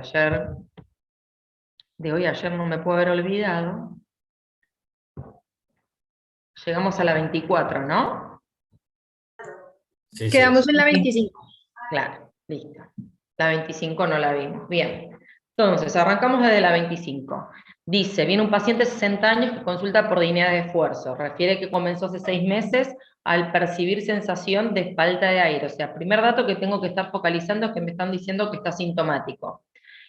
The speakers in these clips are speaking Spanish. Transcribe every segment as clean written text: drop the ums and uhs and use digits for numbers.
ayer, de hoy ayer no me puedo haber olvidado. Llegamos a la 24, ¿no? Sí, sí. Quedamos en la 25. Claro, listo. La 25 no la vimos. Bien. Entonces, arrancamos desde la 25. Dice, viene un paciente de 60 años que consulta por disnea de esfuerzo. Refiere que comenzó hace 6 meses al percibir sensación de falta de aire. O sea, primer dato que tengo que estar focalizando es que me están diciendo que está sintomático.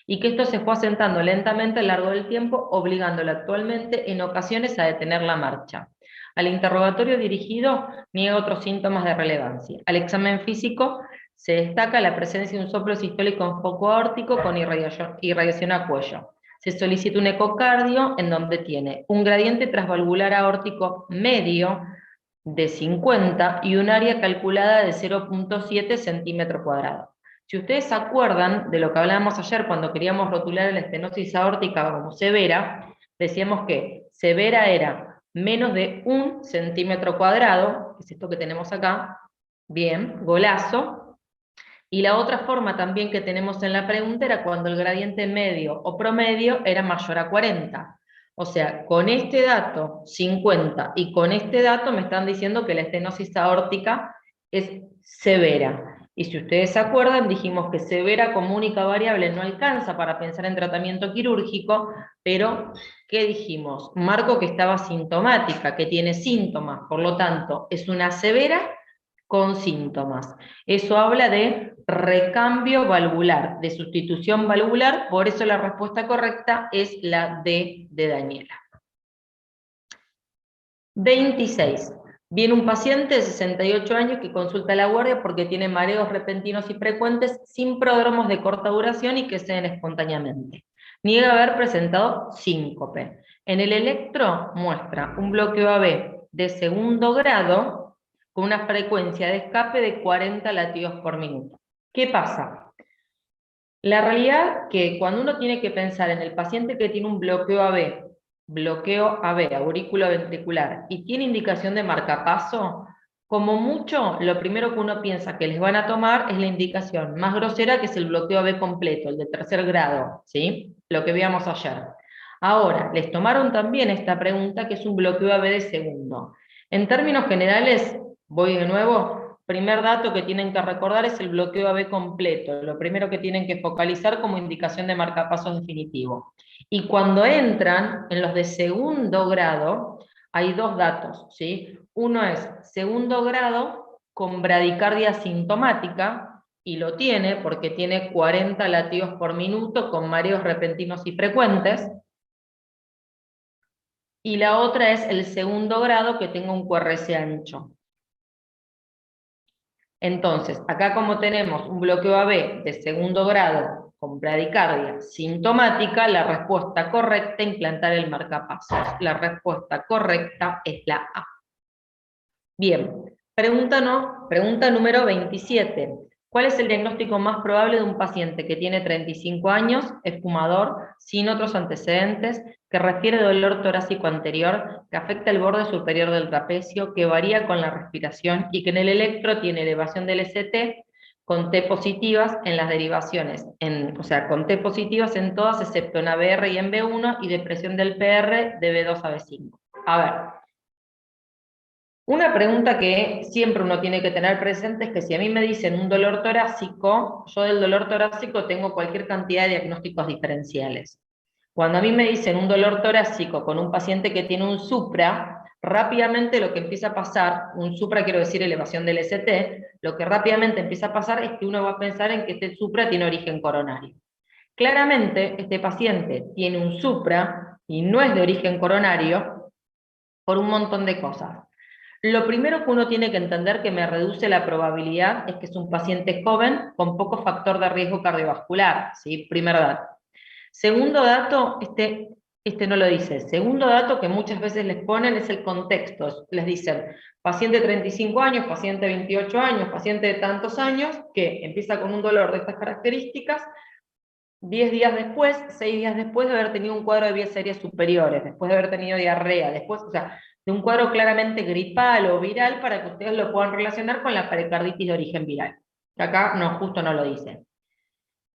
Y que esto se fue asentando lentamente a lo largo del tiempo, obligándolo actualmente en ocasiones a detener la marcha. Al interrogatorio dirigido niega otros síntomas de relevancia. Al examen físico se destaca la presencia de un soplo sistólico en foco aórtico con irradiación a cuello. Se solicita un ecocardio en donde tiene un gradiente transvalvular aórtico medio de 50 y un área calculada de 0,7 centímetro cuadrado. Si ustedes se acuerdan de lo que hablábamos ayer cuando queríamos rotular la estenosis aórtica como severa, decíamos que severa era menos de 1 centímetro cuadrado, que es esto que tenemos acá, bien, golazo. Y la otra forma también que tenemos en la pregunta era cuando el gradiente medio o promedio era mayor a 40. O sea, con este dato, 50, y con este dato me están diciendo que la estenosis aórtica es severa. Y si ustedes se acuerdan, dijimos que severa como única variable no alcanza para pensar en tratamiento quirúrgico, pero ¿qué dijimos? Marco que estaba sintomática, que tiene síntomas, por lo tanto, es una severa con síntomas. Eso habla de recambio valvular, de sustitución valvular, por eso la respuesta correcta es la D de Daniela. 26. Viene un paciente de 68 años que consulta a la guardia porque tiene mareos repentinos y frecuentes sin prodromos de corta duración y que ceden espontáneamente. Niega haber presentado síncope. En el electro muestra un bloqueo AB de segundo grado con una frecuencia de escape de 40 latidos por minuto. ¿Qué pasa? La realidad que cuando uno tiene que pensar en el paciente que tiene un bloqueo AB, aurículo ventricular, y tiene indicación de marcapaso, como mucho, lo primero que uno piensa que les van a tomar es la indicación más grosera, que es el bloqueo AB completo, el de tercer grado, ¿sí? Lo que veíamos ayer. Ahora, les tomaron también esta pregunta, que es un bloqueo AB de segundo. En términos generales, voy de nuevo, primer dato que tienen que recordar es el bloqueo AB completo, lo primero que tienen que focalizar como indicación de marcapasos definitivo. Y cuando entran en los de segundo grado, hay dos datos, ¿sí? Uno es segundo grado con bradicardia sintomática, y lo tiene porque tiene 40 latidos por minuto con mareos repentinos y frecuentes, y la otra es el segundo grado que tenga un QRS ancho. Entonces, acá como tenemos un bloqueo AB de segundo grado con bradicardia sintomática, la respuesta correcta es implantar el marcapasos. La respuesta correcta es la A. Bien, pregunta número 27. ¿Cuál es el diagnóstico más probable de un paciente que tiene 35 años, es fumador, sin otros antecedentes, que refiere dolor torácico anterior, que afecta el borde superior del trapecio, que varía con la respiración y que en el electro tiene elevación del ST con T positivas en las derivaciones, o sea, con T positivas en todas excepto en ABR y en B1 y depresión del PR de B2 a B5? A ver. Una pregunta que siempre uno tiene que tener presente es que si a mí me dicen un dolor torácico, yo del dolor torácico tengo cualquier cantidad de diagnósticos diferenciales. Cuando a mí me dicen un dolor torácico con un paciente que tiene un supra, rápidamente lo que empieza a pasar, un supra quiero decir elevación del ST, lo que rápidamente empieza a pasar es que uno va a pensar en que este supra tiene origen coronario. Claramente, este paciente tiene un supra y no es de origen coronario por un montón de cosas. Lo primero que uno tiene que entender que me reduce la probabilidad es que es un paciente joven con poco factor de riesgo cardiovascular, ¿sí? Primer dato. Segundo dato, este no lo dice. Segundo dato que muchas veces les ponen es el contexto. Les dicen, paciente de 35 años, paciente de 28 años, paciente de tantos años, que empieza con un dolor de estas características, 10 días después, 6 días después de haber tenido un cuadro de vías aéreas superiores, después de haber tenido diarrea, después, o sea, de un cuadro claramente gripal o viral para que ustedes lo puedan relacionar con la pericarditis de origen viral. Que acá no, justo no lo dice.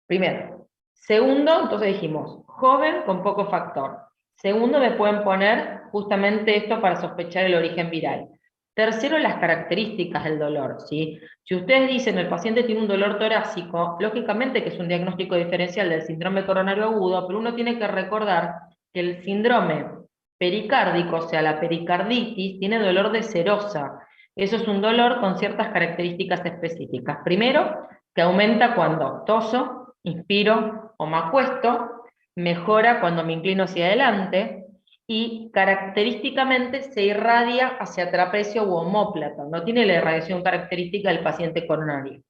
Primero. Segundo, entonces dijimos, joven con poco factor. Segundo, me pueden poner justamente esto para sospechar el origen viral. Tercero, las características del dolor, ¿sí? Si ustedes dicen el paciente tiene un dolor torácico, lógicamente que es un diagnóstico diferencial del síndrome coronario agudo, pero uno tiene que recordar que el síndrome pericárdico, o sea, la pericarditis, tiene dolor de serosa. Eso es un dolor con ciertas características específicas. Primero, que aumenta cuando toso, inspiro o me acuesto, mejora cuando me inclino hacia adelante, y característicamente se irradia hacia trapecio u omóplata, no tiene la irradiación característica del paciente coronario.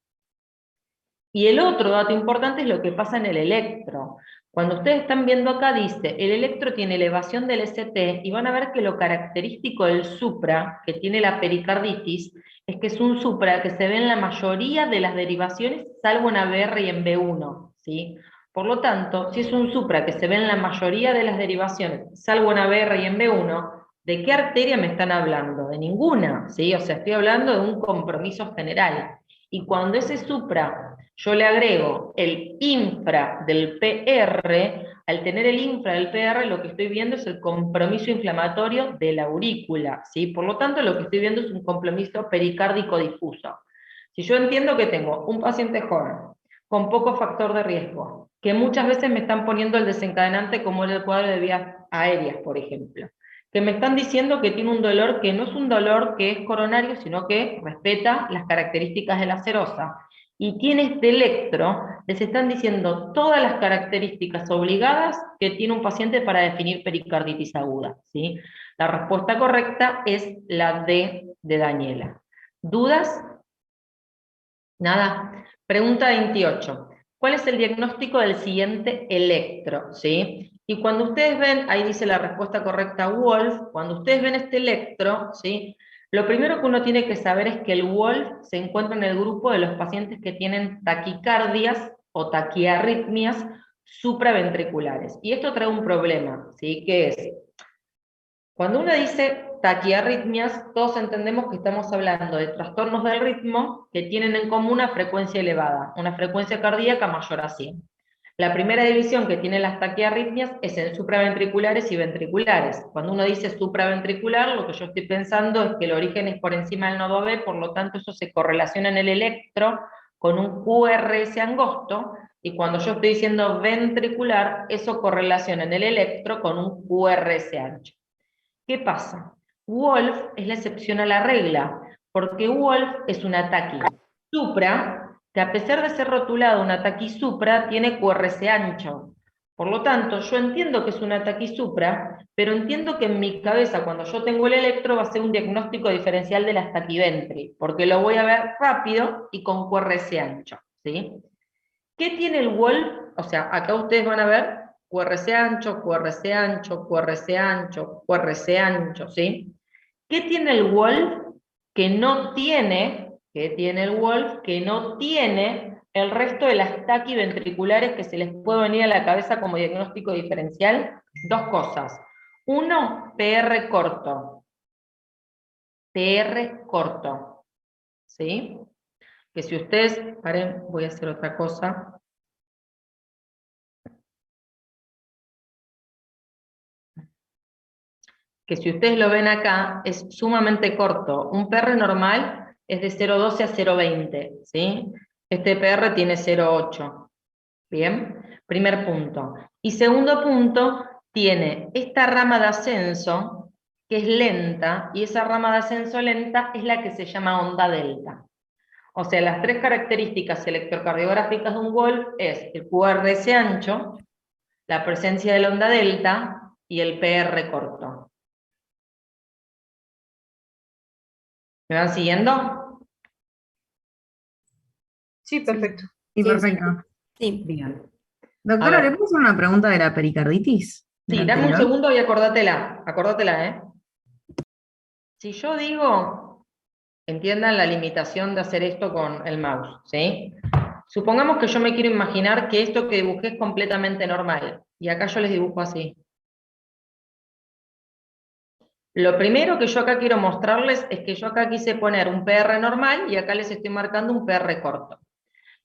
Y el otro dato importante es lo que pasa en el electro. Cuando ustedes están viendo acá dice, el electro tiene elevación del ST, y van a ver que lo característico del supra, que tiene la pericarditis, es que es un supra que se ve en la mayoría de las derivaciones, salvo en ABR y en B1, ¿sí? Por lo tanto, si es un supra que se ve en la mayoría de las derivaciones, salvo en ABR y en B1, ¿de qué arteria me están hablando? De ninguna, ¿sí? O sea, estoy hablando de un compromiso general. Y cuando ese supra yo le agrego el infra del PR, al tener el infra del PR, lo que estoy viendo es el compromiso inflamatorio de la aurícula, ¿sí? Por lo tanto, lo que estoy viendo es un compromiso pericárdico difuso. Si yo entiendo que tengo un paciente joven, con poco factor de riesgo, que muchas veces me están poniendo el desencadenante como el cuadro de vías aéreas, por ejemplo, que me están diciendo que tiene un dolor que no es un dolor que es coronario, sino que respeta las características de la serosa, y tiene este electro, les están diciendo todas las características obligadas que tiene un paciente para definir pericarditis aguda, ¿sí? La respuesta correcta es la D de Daniela. ¿Dudas? Nada. Pregunta 28. ¿Cuál es el diagnóstico del siguiente electro? ¿Sí? Y cuando ustedes ven, ahí dice la respuesta correcta Wolf, cuando ustedes ven este electro, ¿sí? Lo primero que uno tiene que saber es que el Wolf se encuentra en el grupo de los pacientes que tienen taquicardias o taquiarritmias supraventriculares. Y esto trae un problema, ¿sí? Que es, cuando uno dice taquiarritmias, todos entendemos que estamos hablando de trastornos del ritmo que tienen en común una frecuencia elevada, una frecuencia cardíaca mayor a 100. La primera división que tienen las taquiarritmias es en supraventriculares y ventriculares. Cuando uno dice supraventricular, lo que yo estoy pensando es que el origen es por encima del nodo B, por lo tanto eso se correlaciona en el electro con un QRS angosto, y cuando yo estoy diciendo ventricular, eso correlaciona en el electro con un QRS ancho. ¿Qué pasa? Wolf es la excepción a la regla, porque Wolf es un ataque supra, que a pesar de ser rotulado un ataque supra, tiene QRS ancho. Por lo tanto, yo entiendo que es un ataque supra, pero entiendo que en mi cabeza, cuando yo tengo el electro, va a ser un diagnóstico diferencial de la taquiventri, porque lo voy a ver rápido y con QRS ancho, ¿sí? ¿Qué tiene el Wolf? O sea, acá ustedes van a ver QRS ancho, QRS ancho, QRS ancho, QRS ancho, ¿sí? ¿Qué tiene el Wolf que no tiene, el resto de las taquiventriculares que se les puede venir a la cabeza como diagnóstico diferencial? Dos cosas. Uno, PR corto. PR corto, ¿sí? Que si ustedes, paren, voy a hacer otra cosa. Que si ustedes lo ven acá, es sumamente corto. Un PR normal es de 0,12 a 0,20, ¿sí? Este PR tiene 0,8. ¿Bien? Primer punto. Y segundo punto, tiene esta rama de ascenso, que es lenta, y esa rama de ascenso lenta es la que se llama onda delta. O sea, las tres características electrocardiográficas de un Wolf es el QRS ancho, la presencia de la onda delta y el PR corto. ¿Me van siguiendo? Sí, perfecto. Sí, Sí, perfecto. sí. Bien. Doctora, A ver. ¿le puedo hacer una pregunta de la pericarditis? Sí, dame un segundo y acordátela, ¿eh? Si yo digo, entiendan la limitación de hacer esto con el mouse, ¿sí? Supongamos que yo me quiero imaginar que esto que dibujé es completamente normal, y acá yo les dibujo así. Lo primero que yo acá quiero mostrarles es que yo acá quise poner un PR normal y acá les estoy marcando un PR corto.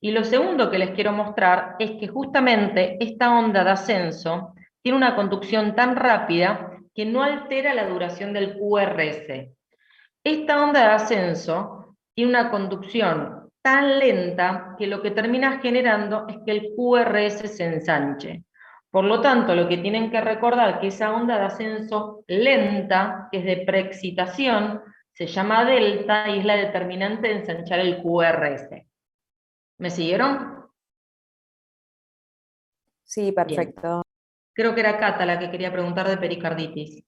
Y lo segundo que les quiero mostrar es que justamente esta onda de ascenso tiene una conducción tan rápida que no altera la duración del QRS. Esta onda de ascenso tiene una conducción tan lenta que lo que termina generando es que el QRS se ensanche. Por lo tanto, lo que tienen que recordar es que esa onda de ascenso lenta, que es de preexcitación, se llama delta y es la determinante de ensanchar el QRS. ¿Me siguieron? Sí, Bien. perfecto. Creo que era Cata la que quería preguntar de pericarditis.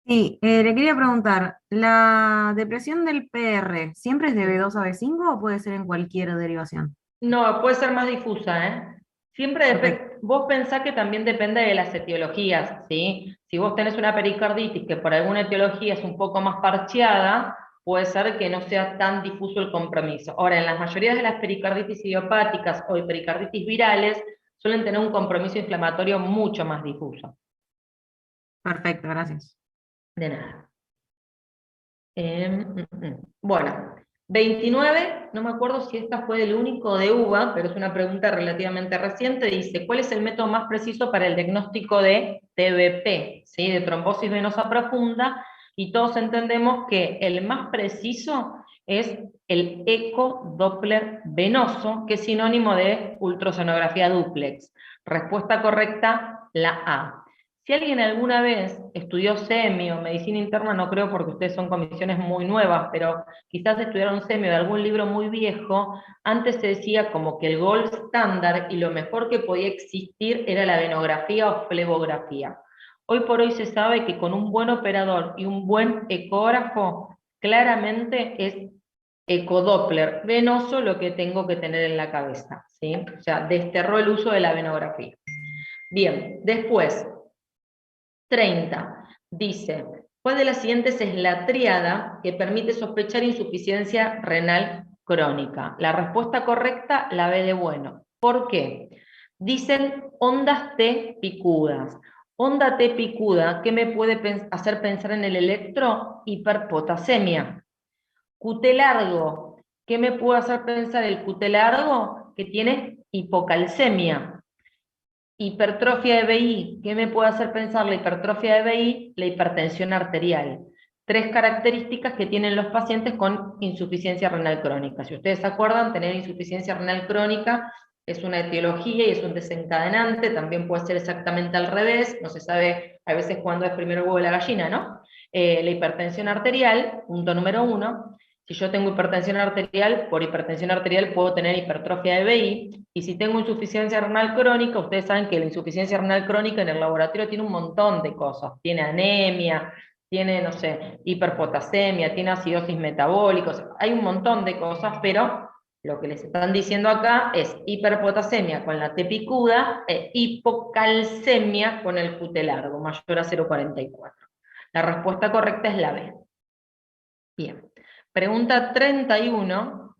Sí, le quería preguntar, ¿la depresión del PR siempre es de B2 a B5 o puede ser en cualquier derivación? No, puede ser más difusa, ¿eh? Siempre Perfecto. vos pensás que también depende de las etiologías, ¿sí? Si vos tenés una pericarditis que por alguna etiología es un poco más parcheada, puede ser que no sea tan difuso el compromiso. Ahora, en la mayoría de las pericarditis idiopáticas o pericarditis virales, suelen tener un compromiso inflamatorio mucho más difuso. Perfecto, gracias. De nada. Bueno, 29, no me acuerdo si esta fue el único de UVA, pero es una pregunta relativamente reciente, dice, ¿cuál es el método más preciso para el diagnóstico de TBP, ¿sí? De trombosis venosa profunda? Y todos entendemos que el más preciso es el eco-Doppler venoso, que es sinónimo de ultrasonografía dúplex. Respuesta correcta, la A. Si alguien alguna vez estudió SEMI o medicina interna, no creo porque ustedes son comisiones muy nuevas, pero quizás estudiaron SEMI o de algún libro muy viejo, antes se decía como que el gold standard y lo mejor que podía existir era la venografía o flebografía. Hoy por hoy se sabe que con un buen operador y un buen ecógrafo, claramente es ecodoppler venoso lo que tengo que tener en la cabeza, ¿sí? O sea, desterró el uso de la venografía. Bien, después, 30. Dice, ¿cuál de las siguientes es la tríada que permite sospechar insuficiencia renal crónica? La respuesta correcta, la B de bueno. ¿Por qué? Dicen ondas T picudas. Onda T picuda, ¿qué me puede hacer pensar en el electro? Hiperpotasemia. QT largo, ¿qué me puede hacer pensar el QT largo? Que tiene hipocalcemia. Hipertrofia de BI, ¿qué me puede hacer pensar la hipertrofia de BI? La hipertensión arterial. Tres características que tienen los pacientes con insuficiencia renal crónica. Si ustedes se acuerdan, tener insuficiencia renal crónica es una etiología y es un desencadenante, también puede ser exactamente al revés, no se sabe a veces cuándo es primero el huevo o la gallina, ¿no? La hipertensión arterial, punto número 1. Si yo tengo hipertensión arterial, por hipertensión arterial puedo tener hipertrofia de BI, y si tengo insuficiencia renal crónica, ustedes saben que la insuficiencia renal crónica en el laboratorio tiene un montón de cosas, tiene anemia, tiene, no sé, hiperpotasemia, tiene acidosis metabólica, o sea, hay un montón de cosas, pero lo que les están diciendo acá es hiperpotasemia con la T picuda e hipocalcemia con el QT largo, mayor a 0,44. La respuesta correcta es la B. Bien. Pregunta 31.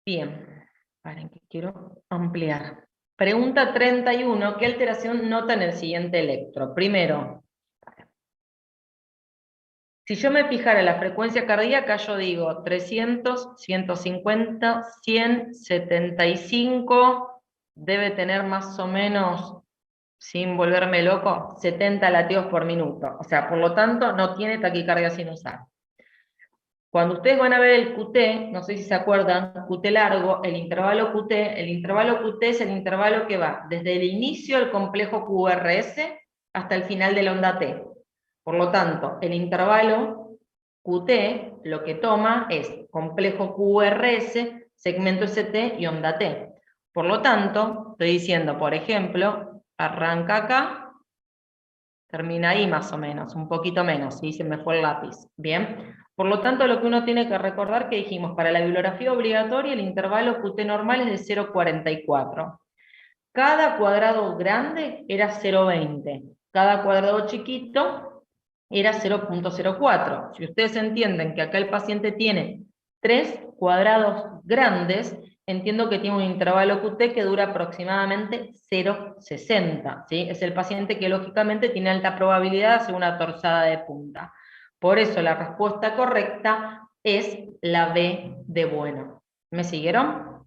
Bien, paren que quiero ampliar. Pregunta 31, ¿qué alteración nota en el siguiente electro? Primero, si yo me fijara la frecuencia cardíaca, yo digo 300, 150, 100, 75, debe tener más o menos, sin volverme loco, 70 latidos por minuto. O sea, por lo tanto, no tiene taquicardia sinusal. Cuando ustedes van a ver el QT, no sé si se acuerdan, QT largo, el intervalo QT es el intervalo que va desde el inicio del complejo QRS hasta el final de la onda T. Por lo tanto, el intervalo QT lo que toma es complejo QRS, segmento ST y onda T. Por lo tanto, estoy diciendo, por ejemplo, arranca acá, termina ahí más o menos, un poquito menos, ¿sí? Se me fue el lápiz. Bien. Por lo tanto, lo que uno tiene que recordar que dijimos, para la bibliografía obligatoria el intervalo QT normal es de 0,44. Cada cuadrado grande era 0,20. Cada cuadrado chiquito era 0,04. Si ustedes entienden que acá el paciente tiene 3 cuadrados grandes, entiendo que tiene un intervalo QT que dura aproximadamente 0,60. ¿sí? Es el paciente que lógicamente tiene alta probabilidad de hacer una torzada de punta. Por eso la respuesta correcta, es la B de bueno. ¿Me siguieron?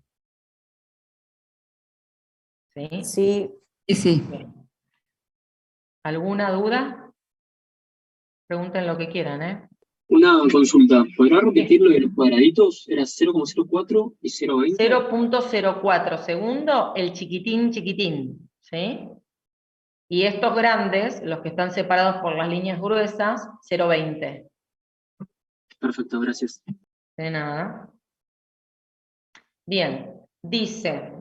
¿Sí? Sí. Sí, sí. Bien. ¿Alguna duda? Pregunten lo que quieran, ¿eh? Una consulta, ¿podrá repetir lo de los cuadraditos? Era 0,04 y 0,20. 0.04 segundo, el chiquitín chiquitín, ¿sí? Y estos grandes, los que están separados por las líneas gruesas, 0,20. Perfecto, gracias. De nada. Bien, dice,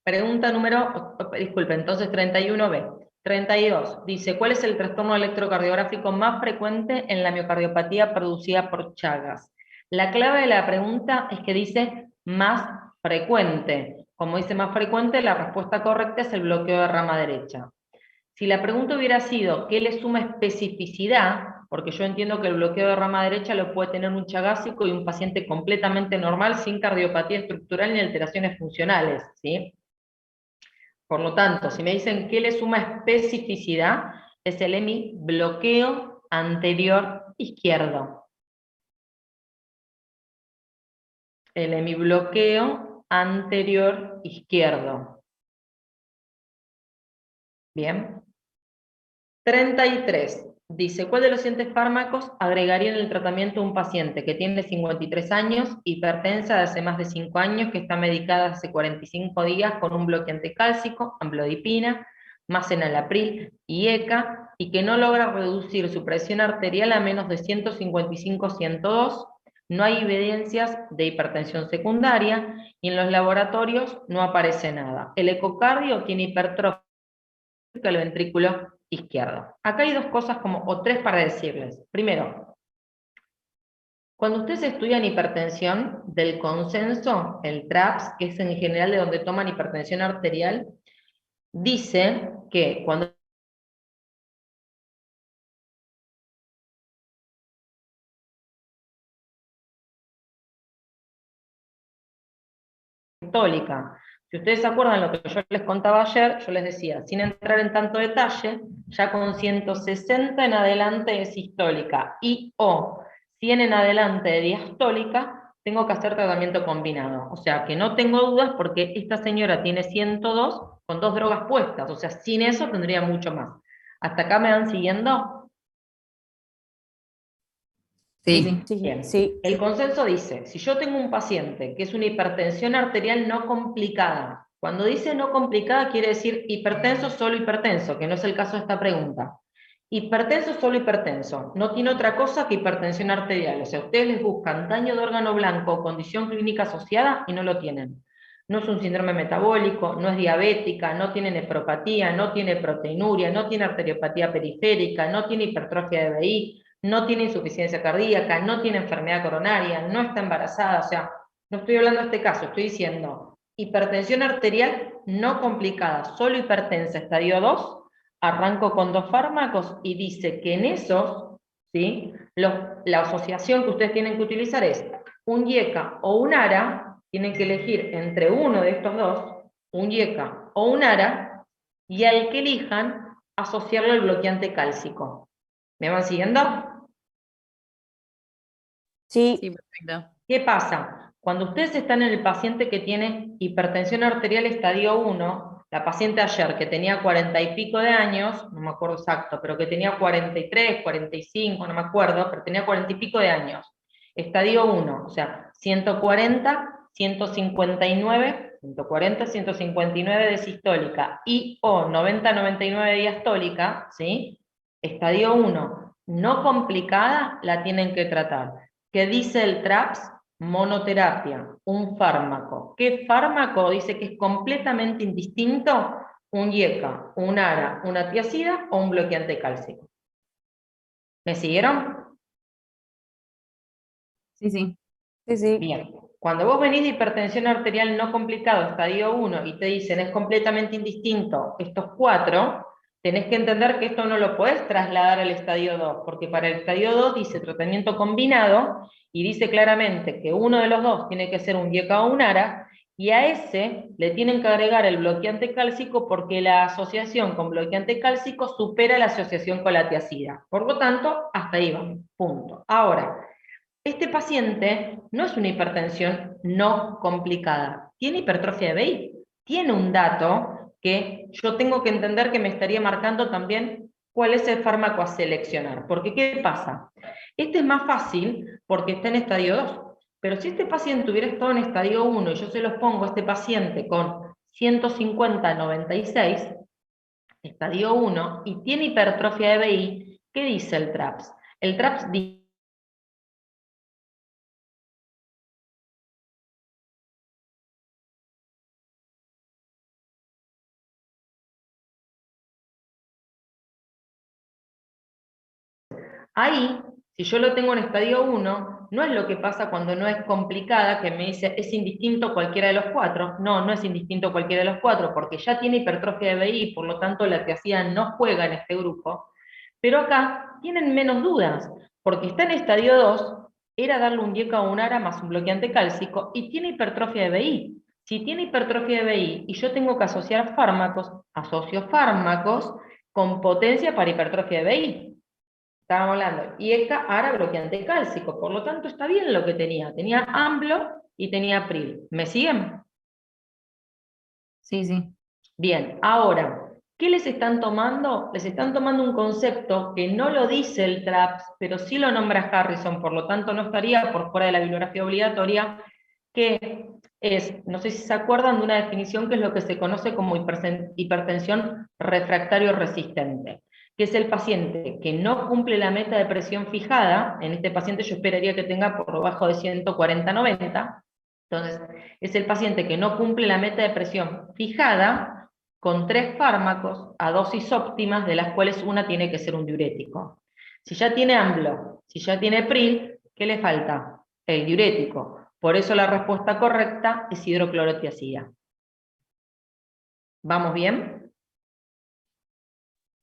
pregunta número, disculpe, entonces 31B. 32, dice, ¿cuál es el trastorno electrocardiográfico más frecuente en la miocardiopatía producida por Chagas? La clave de la pregunta es que dice más frecuente. Como dice más frecuente, la respuesta correcta es el bloqueo de rama derecha. Si la pregunta hubiera sido, ¿qué le suma especificidad? Porque yo entiendo que el bloqueo de rama derecha lo puede tener un chagásico y un paciente completamente normal, sin cardiopatía estructural ni alteraciones funcionales, ¿sí? Por lo tanto, si me dicen qué le suma especificidad, es el EMI bloqueo anterior izquierdo. El EMI bloqueo anterior izquierdo. Bien. 33. Dice, ¿cuál de los siguientes fármacos agregaría en el tratamiento a un paciente que tiene 53 años, hipertensa de hace más de 5 años, que está medicada hace 45 días con un bloqueante cálcico, amlodipina, más enalapril y ECA, y que no logra reducir su presión arterial a menos de 155/102? No hay evidencias de hipertensión secundaria, y en los laboratorios no aparece nada. El ecocardio tiene hipertrofia del ventrículo izquierdo. Acá hay dos cosas o tres para decirles. Primero, cuando ustedes estudian hipertensión, del consenso, el TRAPS, que es en general de donde toman hipertensión arterial, dice que cuando sistólica. Si ustedes se acuerdan lo que yo les contaba ayer, yo les decía, sin entrar en tanto detalle, ya con 160 en adelante de sistólica y o 100 en adelante de diastólica, tengo que hacer tratamiento combinado. O sea, que no tengo dudas porque esta señora tiene 102 con 2 drogas puestas. O sea, sin eso tendría mucho más. ¿Hasta acá me van siguiendo? Sí. Bien. Sí. El consenso dice, si yo tengo un paciente que es una hipertensión arterial no complicada, cuando dice no complicada quiere decir hipertenso, solo hipertenso, que no es el caso de esta pregunta. Hipertenso, solo hipertenso, no tiene otra cosa que hipertensión arterial. O sea, ustedes les buscan daño de órgano blanco o condición clínica asociada y no lo tienen. No es un síndrome metabólico, no es diabética, no tiene nefropatía, no tiene proteinuria, no tiene arteriopatía periférica, no tiene hipertrofia de BI, no tiene insuficiencia cardíaca, no tiene enfermedad coronaria, no está embarazada. O sea, no estoy hablando de este caso, estoy diciendo hipertensión arterial no complicada, solo hipertensa, estadio 2, arranco con 2 fármacos y dice que en esos, ¿sí? La asociación que ustedes tienen que utilizar es un IECA o un ARA, tienen que elegir entre uno de estos dos, un IECA o un ARA, y al que elijan, asociarlo al bloqueante cálcico. ¿Me van siguiendo? Sí. Sí, perfecto. ¿Qué pasa? Cuando ustedes están en el paciente que tiene hipertensión arterial estadio 1, la paciente ayer que tenía 40 y pico de años, no me acuerdo exacto, pero que tenía 43, 45, no me acuerdo, pero tenía 40 y pico de años, estadio 1, o sea, 140, 159, 140, 159 de sistólica y o 90, 99 de diastólica, ¿sí? Estadio 1, no complicada, la tienen que tratar. ¿Qué dice el TRAPS? Monoterapia, un fármaco. ¿Qué fármaco? Dice que es completamente indistinto un IECA, un ARA, una tiazida o un bloqueante cálcico. ¿Me siguieron? Sí. Bien. Cuando vos venís de hipertensión arterial no complicado, estadio 1, y te dicen es completamente indistinto estos 4, tenés que entender que esto no lo podés trasladar al estadio 2, porque para el estadio 2 dice tratamiento combinado, y dice claramente que uno de los dos tiene que ser un IECA o un ARA, y a ese le tienen que agregar el bloqueante cálcico porque la asociación con bloqueante cálcico supera la asociación con la tiazida. Por lo tanto, hasta ahí vamos, punto. Ahora, Este paciente no es una hipertensión no complicada, tiene hipertrofia de BI, tiene un dato que yo tengo que entender que me estaría marcando también cuál es el fármaco a seleccionar. Porque, ¿qué pasa? Este es más fácil porque está en estadio 2, pero si este paciente hubiera estado en estadio 1 y yo se los pongo a este paciente con 150/96, estadio 1, y tiene hipertrofia de BI, ¿qué dice el TRAPS? El TRAPS dice ahí, si yo lo tengo en estadio 1, no es lo que pasa cuando no es complicada, que me dice, es indistinto cualquiera de los 4. No, no es indistinto cualquiera de los 4, porque ya tiene hipertrofia de BI, por lo tanto la teoxina no juega en este grupo. Pero acá tienen menos dudas, porque está en estadio 2, era darle un DIECA o un ARA más un bloqueante cálcico, y tiene hipertrofia de BI. Si tiene hipertrofia de BI y yo tengo que asociar fármacos, asocio fármacos con potencia para hipertrofia de BI. Estábamos hablando, y esta ARA bloqueante cálcico, por lo tanto está bien lo que tenía. Tenía AMBLO y tenía PRIL. ¿Me siguen? Sí, sí. Bien, ahora, ¿qué les están tomando? Les están tomando un concepto que no lo dice el TRAPS, pero sí lo nombra Harrison, por lo tanto no estaría por fuera de la bibliografía obligatoria, que es, no sé si se acuerdan de una definición que es lo que se conoce como hipertensión refractario resistente, que es el paciente que no cumple la meta de presión fijada. En este paciente yo esperaría que tenga por debajo de 140/90, entonces es el paciente que no cumple la meta de presión fijada con 3 fármacos a dosis óptimas, de las cuales una tiene que ser un diurético. Si ya tiene AMBLO, si ya tiene PRIL, ¿qué le falta? El diurético. Por eso la respuesta correcta es hidroclorotiazida. ¿Vamos bien?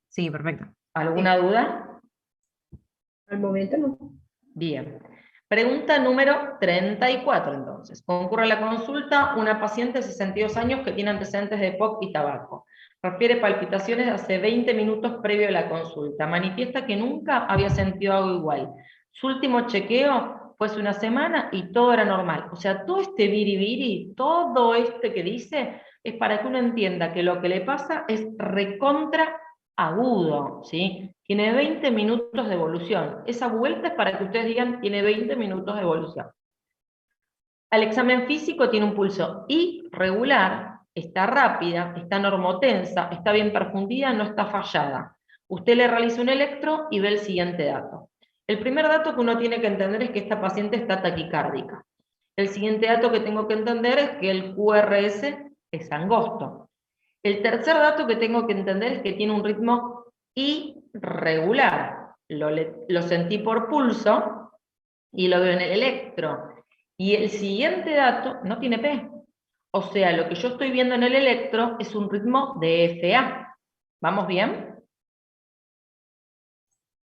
Sí, perfecto. ¿Alguna duda? Al momento no. Bien. Pregunta número 34, entonces. Concurre a la consulta una paciente de 62 años que tiene antecedentes de EPOC y tabaco. Refiere palpitaciones hace 20 minutos previo a la consulta. Manifiesta que nunca había sentido algo igual. Su último chequeo fue hace una semana y todo era normal. O sea, todo este biribiri, todo este que dice, es para que uno entienda que lo que le pasa es recontra agudo, ¿sí? Tiene 20 minutos de evolución. Esa vuelta es para que ustedes digan, tiene 20 minutos de evolución. Al examen físico tiene un pulso irregular, está rápida, está normotensa, está bien perfundida, no está fallada. Usted le realiza un electro y ve el siguiente dato. El primer dato que uno tiene que entender es que esta paciente está taquicárdica. El siguiente dato que tengo que entender es que el QRS es angosto. El tercer dato que tengo que entender es que tiene un ritmo irregular. Lo sentí por pulso y lo veo en el electro. Y el siguiente dato no tiene P. O sea, lo que yo estoy viendo en el electro es un ritmo de FA. ¿Vamos bien?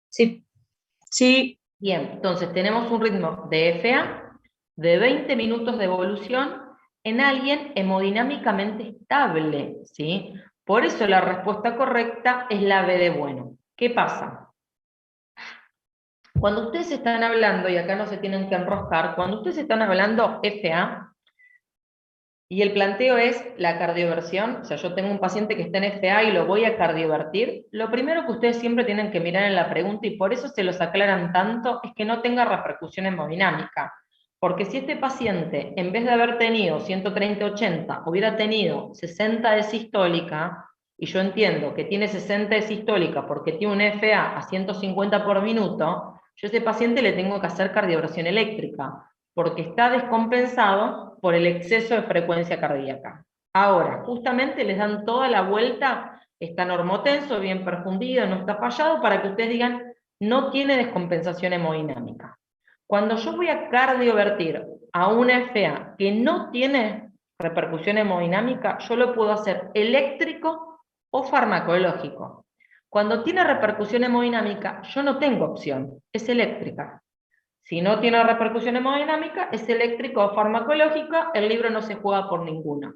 Sí. Sí. Bien, entonces tenemos un ritmo de FA de 20 minutos de evolución en alguien hemodinámicamente estable, ¿sí? Por eso la respuesta correcta es la B de bueno. ¿Qué pasa? Cuando ustedes están hablando, y acá no se tienen que enroscar, cuando ustedes están hablando FA, y el planteo es la cardioversión, o sea, yo tengo un paciente que está en FA y lo voy a cardiovertir, lo primero que ustedes siempre tienen que mirar en la pregunta, y por eso se los aclaran tanto, es que no tenga repercusión hemodinámica. Porque si este paciente, en vez de haber tenido 130/80, hubiera tenido 60 de sistólica, y yo entiendo que tiene 60 de sistólica porque tiene un FA a 150 por minuto, yo a ese paciente le tengo que hacer cardioversión eléctrica, porque está descompensado por el exceso de frecuencia cardíaca. Ahora, justamente les dan toda la vuelta, está normotenso, bien perfundido, no está fallado, para que ustedes digan, no tiene descompensación hemodinámica. Cuando yo voy a cardiovertir a una FA que no tiene repercusión hemodinámica, yo lo puedo hacer eléctrico o farmacológico. Cuando tiene repercusión hemodinámica, yo no tengo opción, es eléctrica. Si no tiene repercusión hemodinámica, es eléctrico o farmacológica, el libro no se juega por ninguna.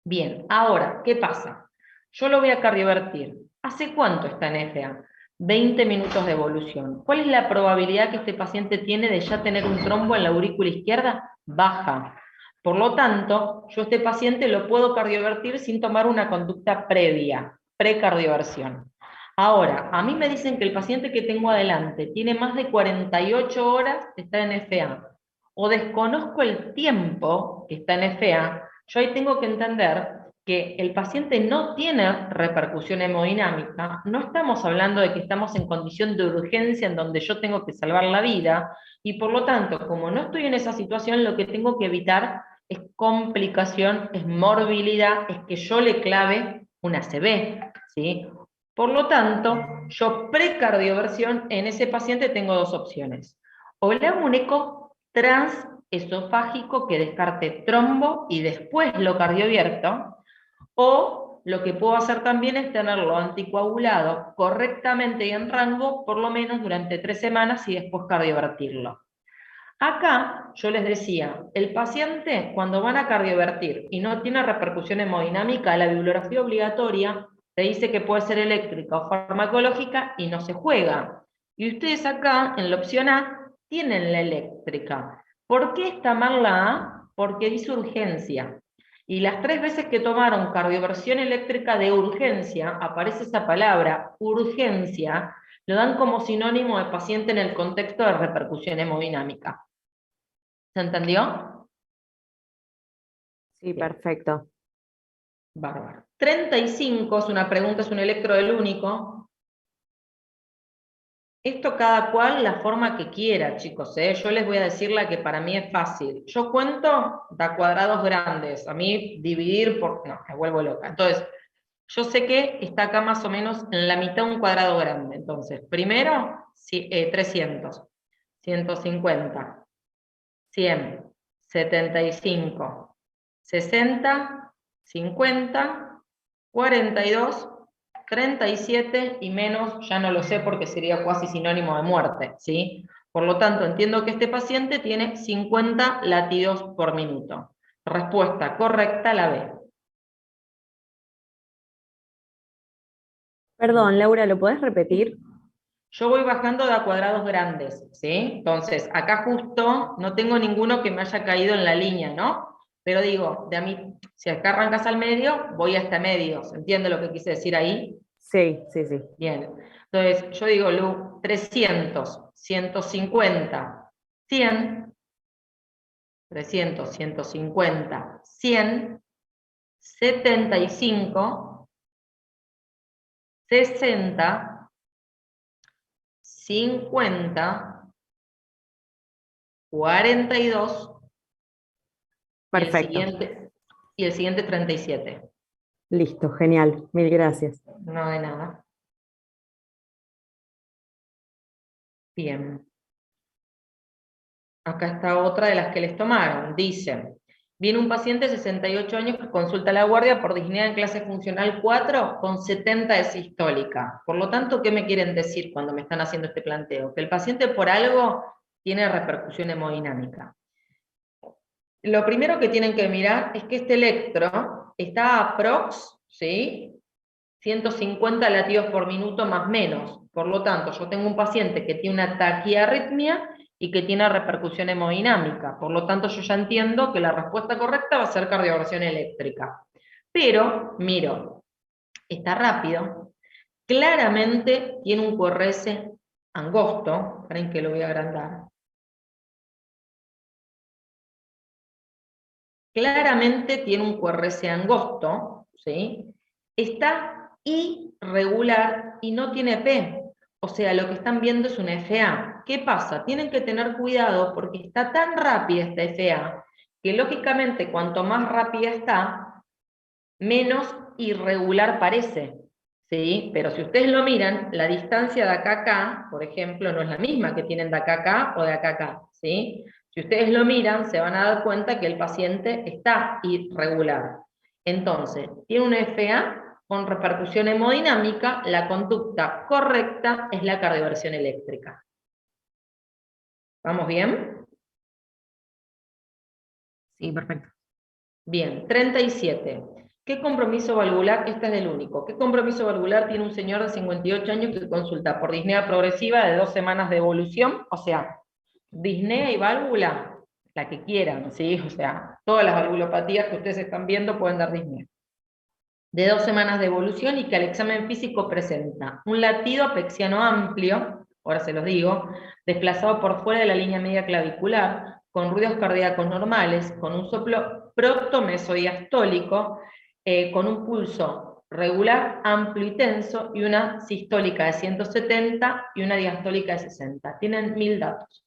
Bien, ahora, ¿qué pasa? Yo lo voy a cardiovertir. ¿Hace cuánto está en FA? 20 minutos de evolución. ¿Cuál es la probabilidad que este paciente tiene de ya tener un trombo en la aurícula izquierda? Baja. Por lo tanto, yo a este paciente lo puedo cardiovertir sin tomar una conducta previa, precardioversión. Ahora, a mí me dicen que el paciente que tengo adelante tiene más de 48 horas de estar en FA, o desconozco el tiempo que está en FA, yo ahí tengo que entender que el paciente no tiene repercusión hemodinámica, no estamos hablando de que estamos en condición de urgencia en donde yo tengo que salvar la vida, y por lo tanto, como no estoy en esa situación, lo que tengo que evitar es complicación, es morbilidad, es que yo le clave una ACV, ¿sí? Por lo tanto, yo precardioversión en ese paciente tengo dos opciones. O le hago un eco transesofágico que descarte trombo y después lo cardiovierto, o lo que puedo hacer también es tenerlo anticoagulado correctamente y en rango, por lo menos durante 3 semanas y después cardiovertirlo. Acá yo les decía, el paciente cuando van a cardiovertir y no tiene repercusión hemodinámica, la bibliografía obligatoria te dice que puede ser eléctrica o farmacológica y no se juega. Y ustedes acá, en la opción A, tienen la eléctrica. ¿Por qué está mal la A? Porque dice urgencia. Y las 3 veces que tomaron cardioversión eléctrica de urgencia, aparece esa palabra, urgencia, lo dan como sinónimo de paciente en el contexto de repercusión hemodinámica. ¿Se entendió? Sí, Bien. perfecto. Bárbaro. 35 es una pregunta, es un electro del único. Esto cada cual la forma que quiera, chicos, ¿eh? Yo les voy a decir la que para mí es fácil. Yo cuento da cuadrados grandes. A mí dividir por... No, me vuelvo loca. Entonces, yo sé que está acá más o menos en la mitad un cuadrado grande. Entonces, primero, 300, 150, 100, 75, 60, 50, 42, 37 y menos, ya no lo sé porque sería casi sinónimo de muerte, ¿sí? Por lo tanto, entiendo que este paciente tiene 50 latidos por minuto. Respuesta correcta, la B. Perdón, Laura, ¿lo podés repetir? Yo voy bajando de a cuadrados grandes, ¿sí? Entonces, acá justo no tengo ninguno que me haya caído en la línea, ¿no? Pero digo, de a mí, si acá arrancas al medio, voy hasta medio. ¿Se entiende lo que quise decir ahí? Sí, sí, sí. Bien. Entonces, yo digo, Lu, 300, 150, 100, 300, 150, 100, 75, 60, 50, 42, Perfecto. y el siguiente 37. Listo, genial. Mil gracias. No de nada. Bien. Acá está otra de las que les tomaron. Dice, viene un paciente de 68 años que consulta a la guardia por disnea en clase funcional 4 con 70 de sistólica. Por lo tanto, ¿qué me quieren decir cuando me están haciendo este planteo? Que el paciente por algo tiene repercusión hemodinámica. Lo primero que tienen que mirar es que este electro está aprox, ¿sí? 150 latidos por minuto más menos. Por lo tanto, yo tengo un paciente que tiene una taquiarritmia y que tiene repercusión hemodinámica. Por lo tanto, yo ya entiendo que la respuesta correcta va a ser cardioversión eléctrica. Pero, miro, está rápido, claramente tiene un QRS angosto, esperen que lo voy a agrandar. Claramente tiene un QRS angosto, ¿sí? Está irregular y no tiene P. O sea, lo que están viendo es una FA. ¿Qué pasa? Tienen que tener cuidado porque está tan rápida esta FA que lógicamente cuanto más rápida está, menos irregular parece. ¿Sí? Pero si ustedes lo miran, la distancia de acá a acá, por ejemplo, no es la misma que tienen de acá a acá o de acá a acá. ¿Sí? Si ustedes lo miran, se van a dar cuenta que el paciente está irregular. Entonces, tiene una FA con repercusión hemodinámica, la conducta correcta es la cardioversión eléctrica. ¿Vamos bien? Sí, perfecto. Bien, 37. ¿Qué compromiso valvular? Este es el único. ¿Qué compromiso valvular tiene un señor de 58 años que consulta por disnea progresiva de 2 semanas de evolución? O sea, disnea y válvula, la que quieran, ¿sí? O sea, todas las valvulopatías que ustedes están viendo pueden dar disnea. De 2 semanas de evolución y que al examen físico presenta un latido apexiano amplio, ahora se los digo, desplazado por fuera de la línea media clavicular, con ruidos cardíacos normales, con un soplo protomesodiastólico, con un pulso regular, amplio y tenso, y una sistólica de 170 y una diastólica de 60. Tienen 1000 datos.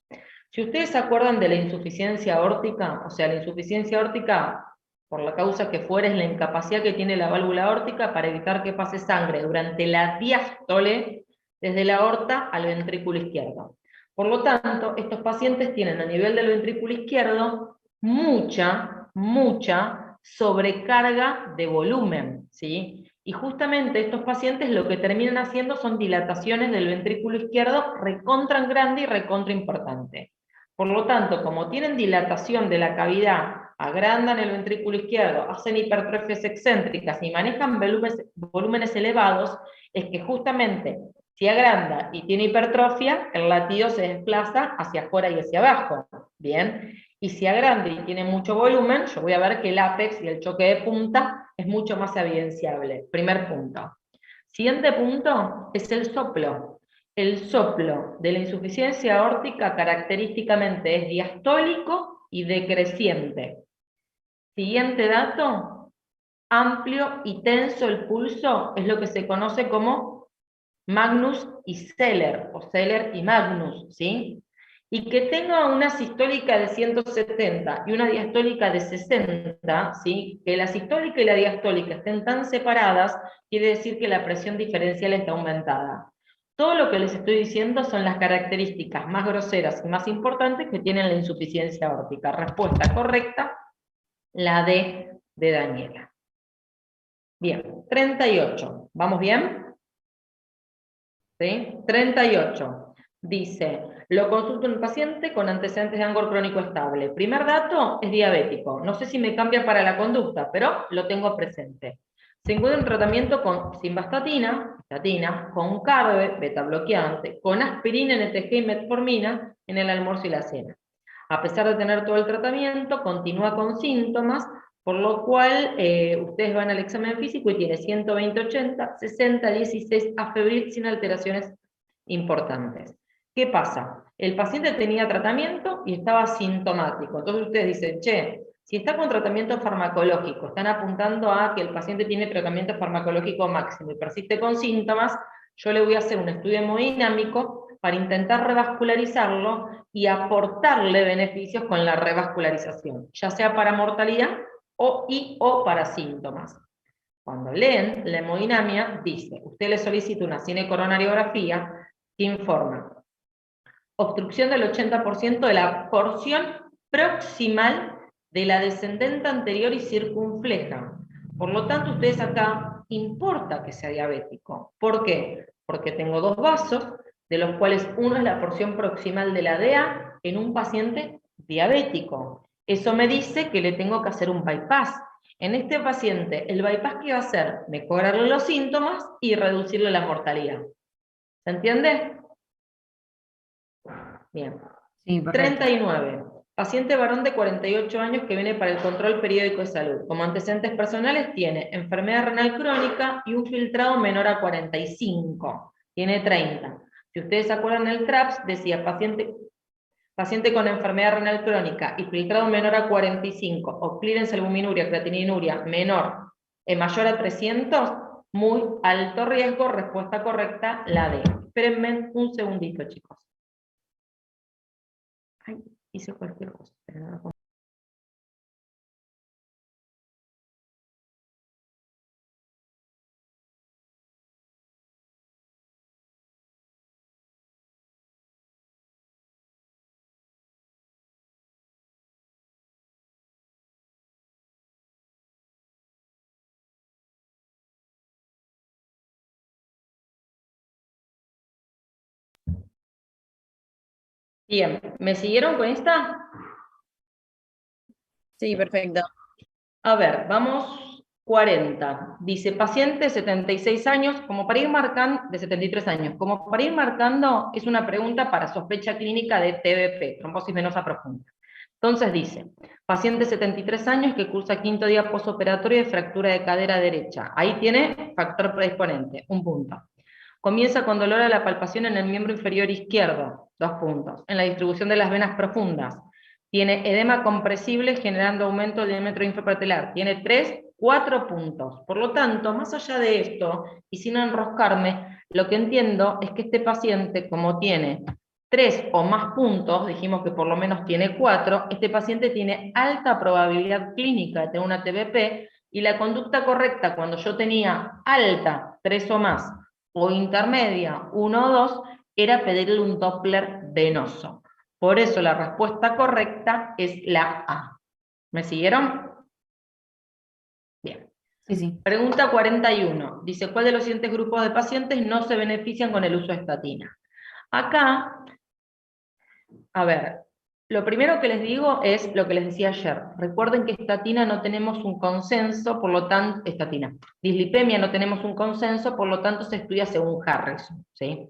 Si ustedes se acuerdan de la insuficiencia aórtica, o sea, la insuficiencia aórtica, por la causa que fuera, es la incapacidad que tiene la válvula aórtica para evitar que pase sangre durante la diástole desde la aorta al ventrículo izquierdo. Por lo tanto, estos pacientes tienen a nivel del ventrículo izquierdo mucha sobrecarga de volumen, ¿sí? Y justamente estos pacientes lo que terminan haciendo son dilataciones del ventrículo izquierdo recontra grande y recontra importante. Por lo tanto, como tienen dilatación de la cavidad, agrandan el ventrículo izquierdo, hacen hipertrofias excéntricas y manejan volúmenes elevados, es que justamente si agranda y tiene hipertrofia, el latido se desplaza hacia afuera y hacia abajo, ¿bien? Y si agranda y tiene mucho volumen, yo voy a ver que el ápex y el choque de punta es mucho más evidenciable. Primer punto. Siguiente punto es el soplo. El soplo de la insuficiencia aórtica característicamente es diastólico y decreciente. Siguiente dato, amplio y tenso el pulso, es lo que se conoce como Magnus y Zeller, o Zeller y Magnus, ¿sí? Y que tenga una sistólica de 170 y una diastólica de 60, ¿sí? Que la sistólica y la diastólica estén tan separadas, quiere decir que la presión diferencial está aumentada. Todo lo que les estoy diciendo son las características más groseras y más importantes que tiene la insuficiencia aórtica. Respuesta correcta, la D de Daniela. Bien, 38. ¿Vamos bien? ¿Sí? 38. Dice, lo consulto un paciente con antecedentes de angor crónico estable. Primer dato, es diabético. No sé si me cambia para la conducta, pero lo tengo presente. Se encuentra en tratamiento con simvastatina, con carbe, beta bloqueante, con aspirina, NTG y metformina en el almuerzo y la cena. A pesar de tener todo el tratamiento, continúa con síntomas, por lo cual ustedes van al examen físico y tiene 120/80, 60/16 afebril sin alteraciones importantes. ¿Qué pasa? El paciente tenía tratamiento y estaba sintomático. Entonces ustedes dicen, che, si está con tratamiento farmacológico, están apuntando a que el paciente tiene tratamiento farmacológico máximo y persiste con síntomas, yo le voy a hacer un estudio hemodinámico para intentar revascularizarlo y aportarle beneficios con la revascularización, ya sea para mortalidad o para síntomas. Cuando leen la hemodinamia, dice, usted le solicita una cinecoronariografía que informa obstrucción del 80% de la porción proximal de la descendente anterior y circunfleja. Por lo tanto, ustedes acá importa que sea diabético. ¿Por qué? Porque tengo dos vasos, de los cuales uno es la porción proximal de la DEA en un paciente diabético. Eso me dice que le tengo que hacer un bypass. En este paciente, el bypass que va a hacer, mejorarle los síntomas y reducirle la mortalidad. ¿Se entiende? Bien. Sí, perfecto. 39. Paciente varón de 48 años que viene para el control periódico de salud. Como antecedentes personales tiene enfermedad renal crónica y un filtrado menor a 45. Tiene 30. Si ustedes se acuerdan del TRAPS, decía paciente con enfermedad renal crónica y filtrado menor a 45, o clearance albuminuria, creatininuria menor, mayor a 300, muy alto riesgo, respuesta correcta, la D. Espérenme un segundito, chicos. Ay, hice cualquier cosa. Pero no lo Bien, ¿me siguieron con esta? Sí, perfecto. A ver, vamos 40. Dice, paciente 76 años, como para ir marcando, de 73 años, como para ir marcando, es una pregunta para sospecha clínica de TBP, trombosis venosa profunda. Entonces dice, paciente 73 años que cursa 5º día postoperatorio de fractura de cadera derecha. Ahí tiene factor predisponente, 1 punto. Comienza con dolor a la palpación en el miembro inferior izquierdo, 2 puntos. En la distribución de las venas profundas. Tiene edema compresible generando aumento del diámetro infrapatelar. Tiene 3, 4 puntos. Por lo tanto, más allá de esto, y sin enroscarme, lo que entiendo es que este paciente, como tiene 3 o más puntos, dijimos que por lo menos tiene 4, este paciente tiene alta probabilidad clínica de tener una TBP, y la conducta correcta cuando yo tenía alta, 3 o más, o intermedia, 1 o 2, era pedirle un Doppler venoso. Por eso la respuesta correcta es la A. ¿Me siguieron? Bien. Sí, sí. Pregunta 41. Dice, ¿cuál de los siguientes grupos de pacientes no se benefician con el uso de estatina? Acá, a ver, lo primero que les digo es lo que les decía ayer. Recuerden que estatina no tenemos un consenso, por lo tanto, dislipemia no tenemos un consenso, por lo tanto se estudia según Harrison, ¿sí?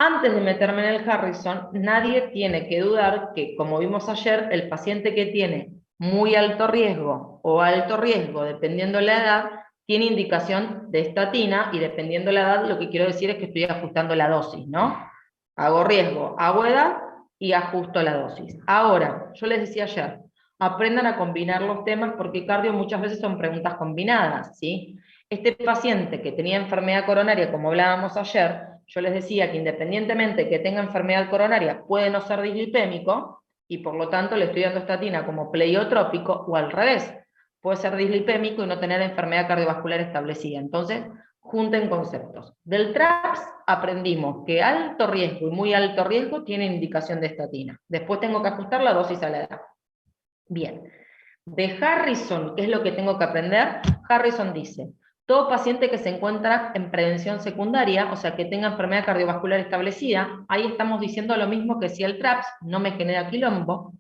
Antes de meterme en el Harrison, nadie tiene que dudar que, como vimos ayer, el paciente que tiene muy alto riesgo o alto riesgo, dependiendo la edad, tiene indicación de estatina, y dependiendo la edad, lo que quiero decir es que estoy ajustando la dosis, ¿no? Hago riesgo, hago edad y ajusto la dosis. Ahora, yo les decía ayer, aprendan a combinar los temas porque cardio muchas veces son preguntas combinadas, ¿sí? Este paciente que tenía enfermedad coronaria, como hablábamos ayer, yo les decía que independientemente que tenga enfermedad coronaria, puede no ser dislipémico, y por lo tanto le estoy dando estatina como pleiotrópico, o al revés, puede ser dislipémico y no tener enfermedad cardiovascular establecida. Entonces, junten conceptos. Del TRAPS aprendimos que alto riesgo y muy alto riesgo tienen indicación de estatina. Después tengo que ajustar la dosis a la edad. Bien. De Harrison, ¿qué es lo que tengo que aprender? Harrison dice, todo paciente que se encuentra en prevención secundaria, o sea, que tenga enfermedad cardiovascular establecida, ahí estamos diciendo lo mismo que si el TRAPS no me genera quilombo.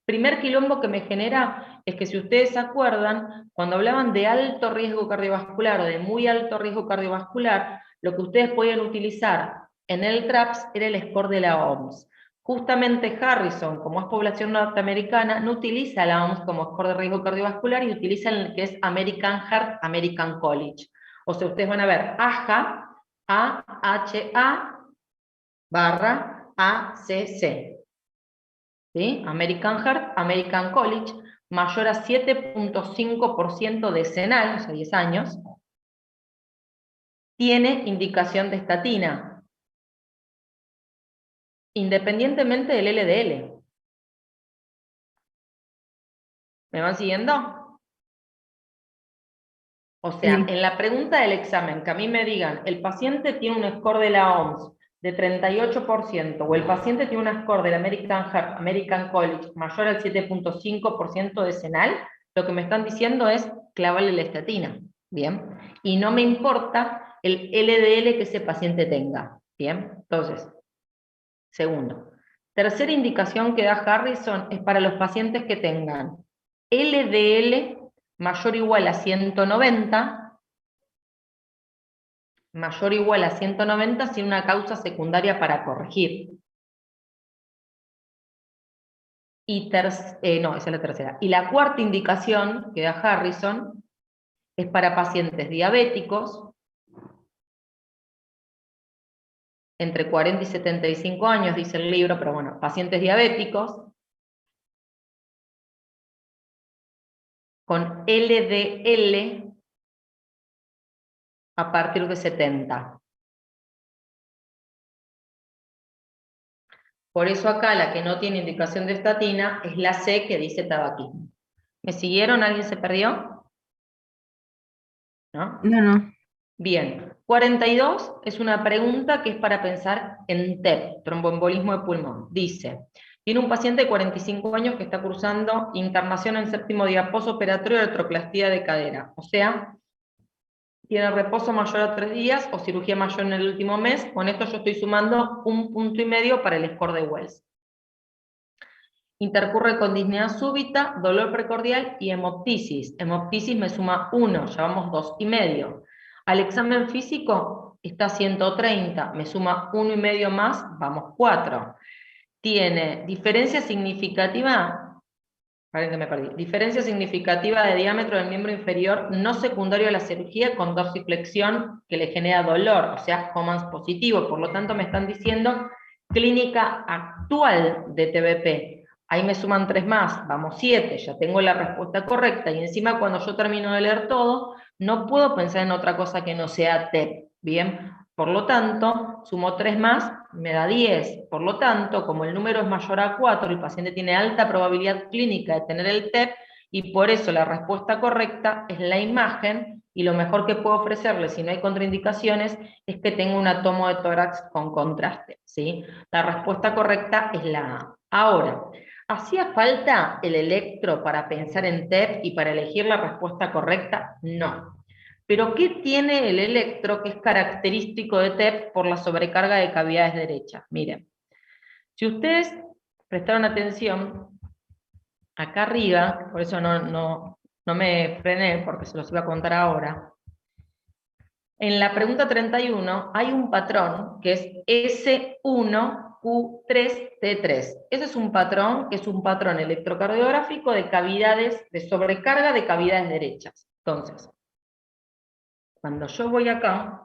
Primer quilombo que me genera es que, si ustedes se acuerdan, cuando hablaban de alto riesgo cardiovascular o de muy alto riesgo cardiovascular, lo que ustedes podían utilizar en el TRAPS era el score de la OMS. Justamente Harrison, como es población norteamericana, no utiliza la OMS como score de riesgo cardiovascular y utiliza el que es American Heart, American College. O sea, ustedes van a ver AHA, AHA barra ACC. ¿Sí? American Heart, American College, mayor a 7.5% decenal, o sea, 10 años, tiene indicación de estatina, independientemente del LDL. ¿Me van siguiendo? O sea, en la pregunta del examen, que a mí me digan, el paciente tiene un score de la OMS de 38%, o el paciente tiene un score del American Heart, American College, mayor al 7.5% decenal, lo que me están diciendo es clavarle la estatina, ¿bien? Y no me importa el LDL que ese paciente tenga, ¿bien? Entonces, segundo. Tercera indicación que da Harrison es para los pacientes que tengan LDL mayor o igual a 190, mayor o igual a 190 sin una causa secundaria para corregir. Y no, esa es la tercera. Y la cuarta indicación que da Harrison es para pacientes diabéticos entre 40 y 75 años, dice el libro, pero bueno, pacientes diabéticos con LDL a partir de 70. Por eso acá la que no tiene indicación de estatina es la C, que dice tabaquismo. ¿Me siguieron? ¿Alguien se perdió? ¿No? No, no. Bien. 42 es una pregunta que es para pensar en TEP, tromboembolismo de pulmón. Dice, tiene un paciente de 45 años que está cursando internación en 7º día postoperatorio de artroplastía de cadera. O sea, tiene reposo mayor a 3 días o cirugía mayor en el último mes. Con esto yo estoy sumando 1,5 puntos para el score de Wells. Intercurre con disnea súbita, dolor precordial y hemoptisis. Hemoptisis me suma 1, llevamos 2,5. Al examen físico está 130, me suma 1,5 más, vamos 4. Tiene diferencia significativa, paren que me perdí, diferencia significativa de diámetro del miembro inferior no secundario a la cirugía con dorsiflexión que le genera dolor, o sea, Homans positivo. Por lo tanto, me están diciendo clínica actual de TBP. Ahí me suman 3 más, vamos 7, ya tengo la respuesta correcta, y encima cuando yo termino de leer todo, no puedo pensar en otra cosa que no sea TEP, ¿bien? Por lo tanto, sumo 3 más, me da 10, por lo tanto, como el número es mayor a 4, el paciente tiene alta probabilidad clínica de tener el TEP, y por eso la respuesta correcta es la imagen, y lo mejor que puedo ofrecerle, si no hay contraindicaciones, es que tenga una tomo de tórax con contraste, ¿sí? La respuesta correcta es la A. Ahora, ¿hacía falta el electro para pensar en TEP y para elegir la respuesta correcta? No. Pero ¿qué tiene el electro que es característico de TEP por la sobrecarga de cavidades derechas? Miren, si ustedes prestaron atención, acá arriba, por eso no me frené porque se los iba a contar ahora, en la pregunta 31 hay un patrón que es S1Q3T3. Ese es un patrón que es un patrón electrocardiográfico de cavidades, de sobrecarga de cavidades derechas. Entonces, cuando yo voy acá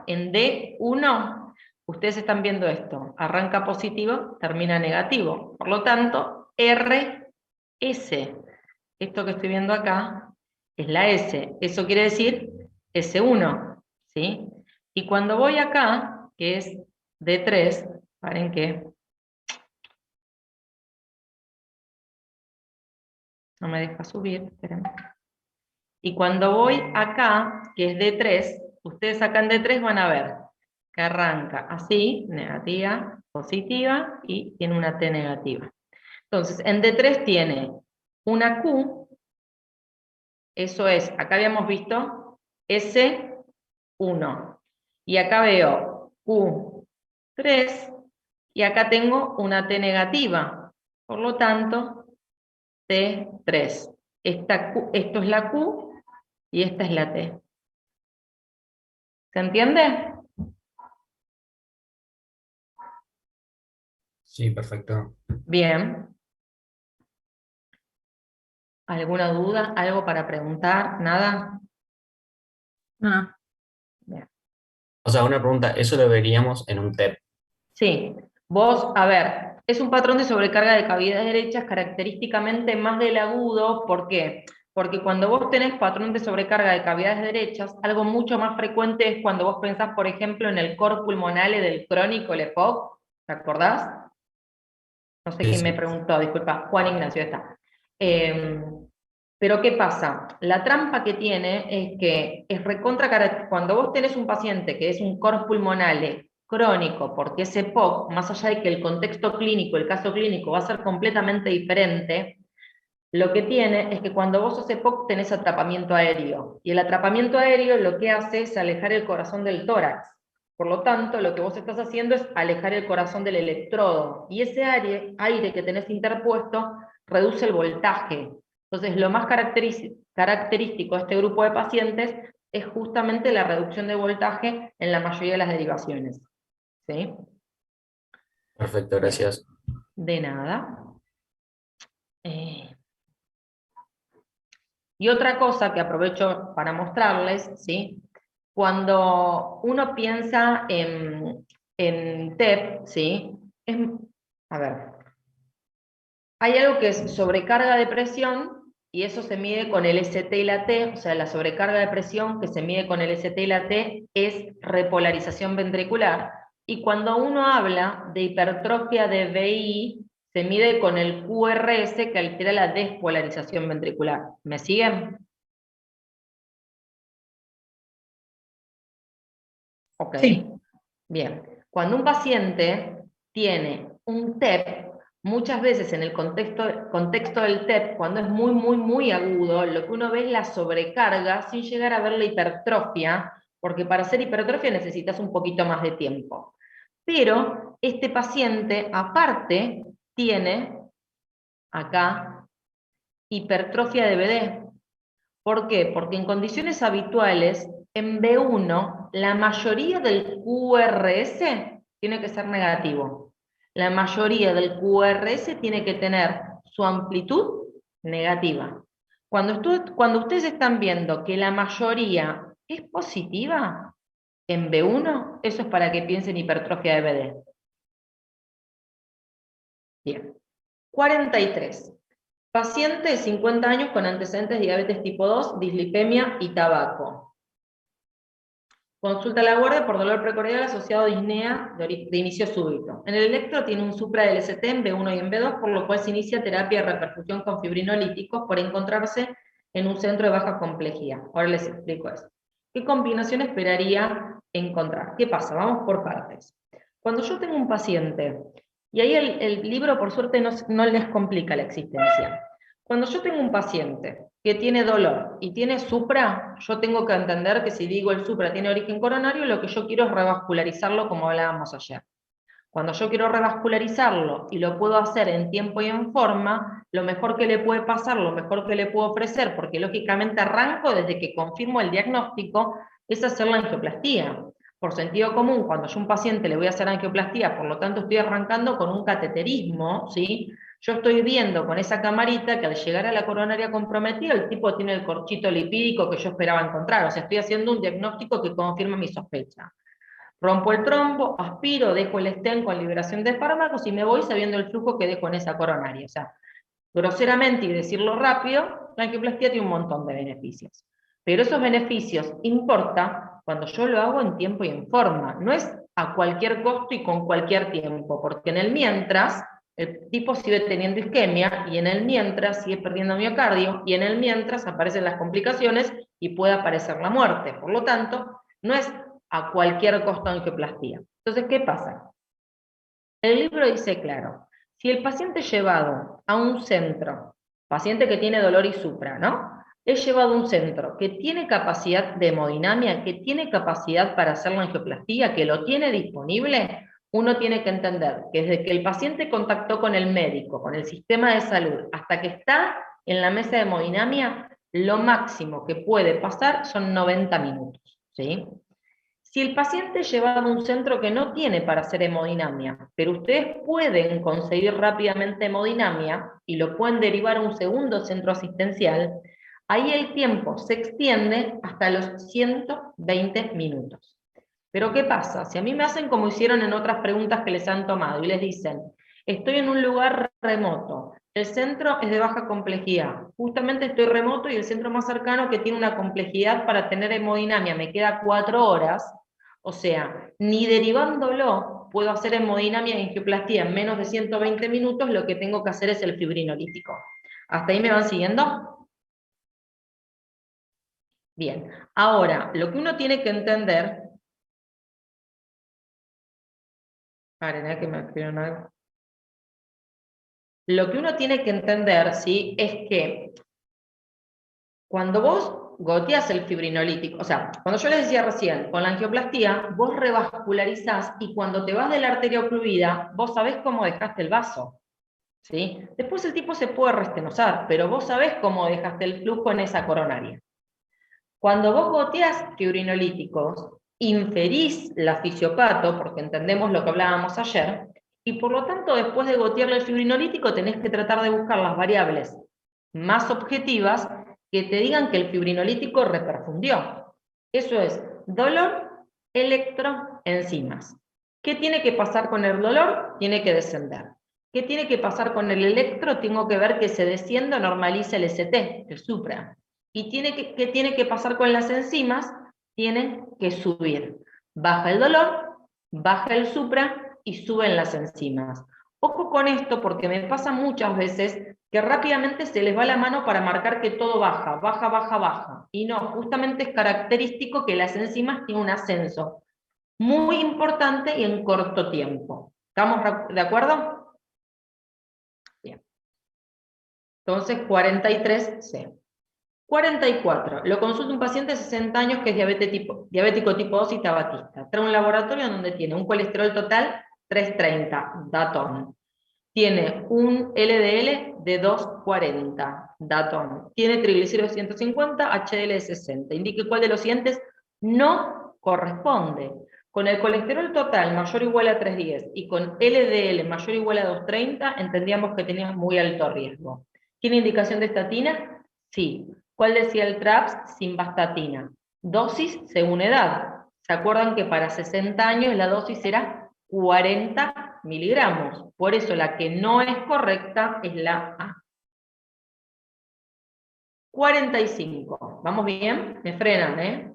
en D1, ustedes están viendo esto, arranca positivo, termina negativo, por lo tanto, RS, esto que estoy viendo acá, es la S, eso quiere decir S1, ¿sí? Y cuando voy acá, que es D3, paren que no me deja subir, espérenme. Y cuando voy acá, que es D3, ustedes acá en D3 van a ver que arranca así, negativa, positiva, y tiene una T negativa. Entonces, en D3 tiene una Q, eso es, acá habíamos visto S1, y acá veo Q3, y acá tengo una T negativa, por lo tanto, T3. Esto es la Q, y esta es la T. ¿Se entiende? Sí, perfecto. Bien. ¿Alguna duda? ¿Algo para preguntar? ¿Nada? No. Bien. O sea, una pregunta, ¿eso lo veríamos en un TEP? Sí. Vos, a ver, es un patrón de sobrecarga de cavidades derechas característicamente más del agudo. ¿Por qué? Porque cuando vos tenés patrón de sobrecarga de cavidades derechas, algo mucho más frecuente es cuando vos pensás, por ejemplo, en el cor pulmonale del crónico, el EPOC, ¿te acordás? No sé Sí, quién me sí. preguntó, disculpa, Juan Ignacio está. Pero ¿qué pasa? La trampa que tiene es que es cuando vos tenés un paciente que es un cor pulmonale crónico, porque ese POC, más allá de que el contexto clínico, el caso clínico va a ser completamente diferente, lo que tiene es que cuando vos sos EPOC tenés atrapamiento aéreo, y el atrapamiento aéreo lo que hace es alejar el corazón del tórax. Por lo tanto, lo que vos estás haciendo es alejar el corazón del electrodo, y ese aire que tenés interpuesto reduce el voltaje. Entonces, lo más característico de este grupo de pacientes es justamente la reducción de voltaje en la mayoría de las derivaciones. ¿Sí? Perfecto, gracias. De nada. Y otra cosa que aprovecho para mostrarles, ¿sí? Cuando uno piensa en TEP, ¿sí? A ver, hay algo que es sobrecarga de presión, y eso se mide con el ST y la T, o sea, la sobrecarga de presión que se mide con el ST y la T es repolarización ventricular, y cuando uno habla de hipertrofia de VI, se mide con el QRS que altera la despolarización ventricular. ¿Me siguen? Ok. Sí. Bien. Cuando un paciente tiene un TEP, muchas veces en el contexto del TEP, cuando es muy agudo, lo que uno ve es la sobrecarga sin llegar a ver la hipertrofia, porque para hacer hipertrofia necesitas un poquito más de tiempo. Pero este paciente, aparte, tiene acá hipertrofia de BD. ¿Por qué? Porque en condiciones habituales, en B1, la mayoría del QRS tiene que ser negativo. La mayoría del QRS tiene que tener su amplitud negativa. Cuando ustedes están viendo que la mayoría es positiva en B1, eso es para que piensen hipertrofia de BD. Bien. 43. Paciente de 50 años con antecedentes de diabetes tipo 2, dislipemia y tabaco. Consulta a la guardia por dolor precordial asociado a disnea de inicio súbito. En el electro tiene un supra del ST en B1 y en B2, por lo cual se inicia terapia de reperfusión con fibrinolíticos por encontrarse en un centro de baja complejidad. Ahora les explico eso. ¿Qué combinación esperaría encontrar? ¿Qué pasa? Vamos por partes. Cuando yo tengo un paciente, y ahí el libro por suerte no les complica la existencia. Cuando yo tengo un paciente que tiene dolor y tiene supra, yo tengo que entender que si digo el supra tiene origen coronario, lo que yo quiero es revascularizarlo como hablábamos ayer. Cuando yo quiero revascularizarlo y lo puedo hacer en tiempo y en forma, lo mejor que le puede pasar, lo mejor que le puedo ofrecer, porque lógicamente arranco desde que confirmo el diagnóstico, es hacer la angioplastía. Por sentido común, cuando yo a un paciente le voy a hacer angioplastía, por lo tanto estoy arrancando con un cateterismo, ¿sí? Yo estoy viendo con esa camarita que al llegar a la coronaria comprometida, el tipo tiene el corchito lipídico que yo esperaba encontrar, o sea, estoy haciendo un diagnóstico que confirma mi sospecha. Rompo el trombo, aspiro, dejo el stent con liberación de fármacos y me voy sabiendo el flujo que dejo en esa coronaria. O sea, groseramente y decirlo rápido, la angioplastía tiene un montón de beneficios. Pero esos beneficios importa cuando yo lo hago en tiempo y en forma. No es a cualquier costo y con cualquier tiempo, porque en el mientras, el tipo sigue teniendo isquemia, y en el mientras sigue perdiendo miocardio, y en el mientras aparecen las complicaciones y puede aparecer la muerte. Por lo tanto, no es a cualquier costo de angioplastía. Entonces, ¿qué pasa? El libro dice claro, si el paciente es llevado a un centro, paciente que tiene dolor y supra, ¿no? Es llevado a un centro que tiene capacidad de hemodinamia, que tiene capacidad para hacer la angioplastía, que lo tiene disponible, uno tiene que entender que desde que el paciente contactó con el médico, con el sistema de salud, hasta que está en la mesa de hemodinamia, lo máximo que puede pasar son 90 minutos, ¿sí? Si el paciente es llevado a un centro que no tiene para hacer hemodinamia, pero ustedes pueden conseguir rápidamente hemodinamia y lo pueden derivar a un segundo centro asistencial, ahí el tiempo se extiende hasta los 120 minutos. Pero ¿qué pasa? Si a mí me hacen como hicieron en otras preguntas que les han tomado y les dicen, estoy en un lugar remoto, el centro es de baja complejidad, justamente estoy remoto y el centro más cercano que tiene una complejidad para tener hemodinamia me queda 4 horas, o sea, ni derivándolo puedo hacer hemodinamia y angioplastía en menos de 120 minutos, lo que tengo que hacer es el fibrinolítico. ¿Hasta ahí me van siguiendo? Bien, ahora, lo que uno tiene que entender... que me escribieron algo. Lo que uno tiene que entender, ¿sí?, es que cuando vos goteas el fibrinolítico, o sea, cuando yo les decía recién, con la angioplastía, vos revascularizás y cuando te vas de la arteria ocluida, vos sabés cómo dejaste el vaso, ¿sí? Después el tipo se puede restenosar, pero vos sabés cómo dejaste el flujo en esa coronaria. Cuando vos goteas fibrinolíticos, inferís la fisiopato, porque entendemos lo que hablábamos ayer, y por lo tanto, después de gotearle el fibrinolítico, tenés que tratar de buscar las variables más objetivas que te digan que el fibrinolítico reperfundió. Eso es dolor, electro, enzimas. ¿Qué tiene que pasar con el dolor? Tiene que descender. ¿Qué tiene que pasar con el electro? Tengo que ver que se descienda, normalice el ST, el supra. ¿Y qué tiene que pasar con las enzimas? Tienen que subir. Baja el dolor, baja el supra y suben las enzimas. Ojo con esto porque me pasa muchas veces que rápidamente se les va la mano para marcar que todo baja, baja, baja, baja. Y no, justamente es característico que las enzimas tienen un ascenso muy importante y en corto tiempo. ¿Estamos de acuerdo? Bien. Entonces, 43C. 44. Lo consulta un paciente de 60 años que es diabético tipo 2 y tabaquista. Trae un laboratorio donde tiene un colesterol total 330, datón. Tiene un LDL de 240, datón. Tiene triglicéridos 150, HDL de 60. Indique cuál de los siguientes no corresponde. Con el colesterol total mayor o igual a 310 y con LDL mayor o igual a 230, entendíamos que tenía muy alto riesgo. ¿Tiene indicación de estatina? Sí. ¿Cuál decía el TRAPS? Simvastatina. Dosis según edad. ¿Se acuerdan que para 60 años la dosis era 40 miligramos? Por eso la que no es correcta es la A. 45. ¿Vamos bien? Me frenan, ¿eh?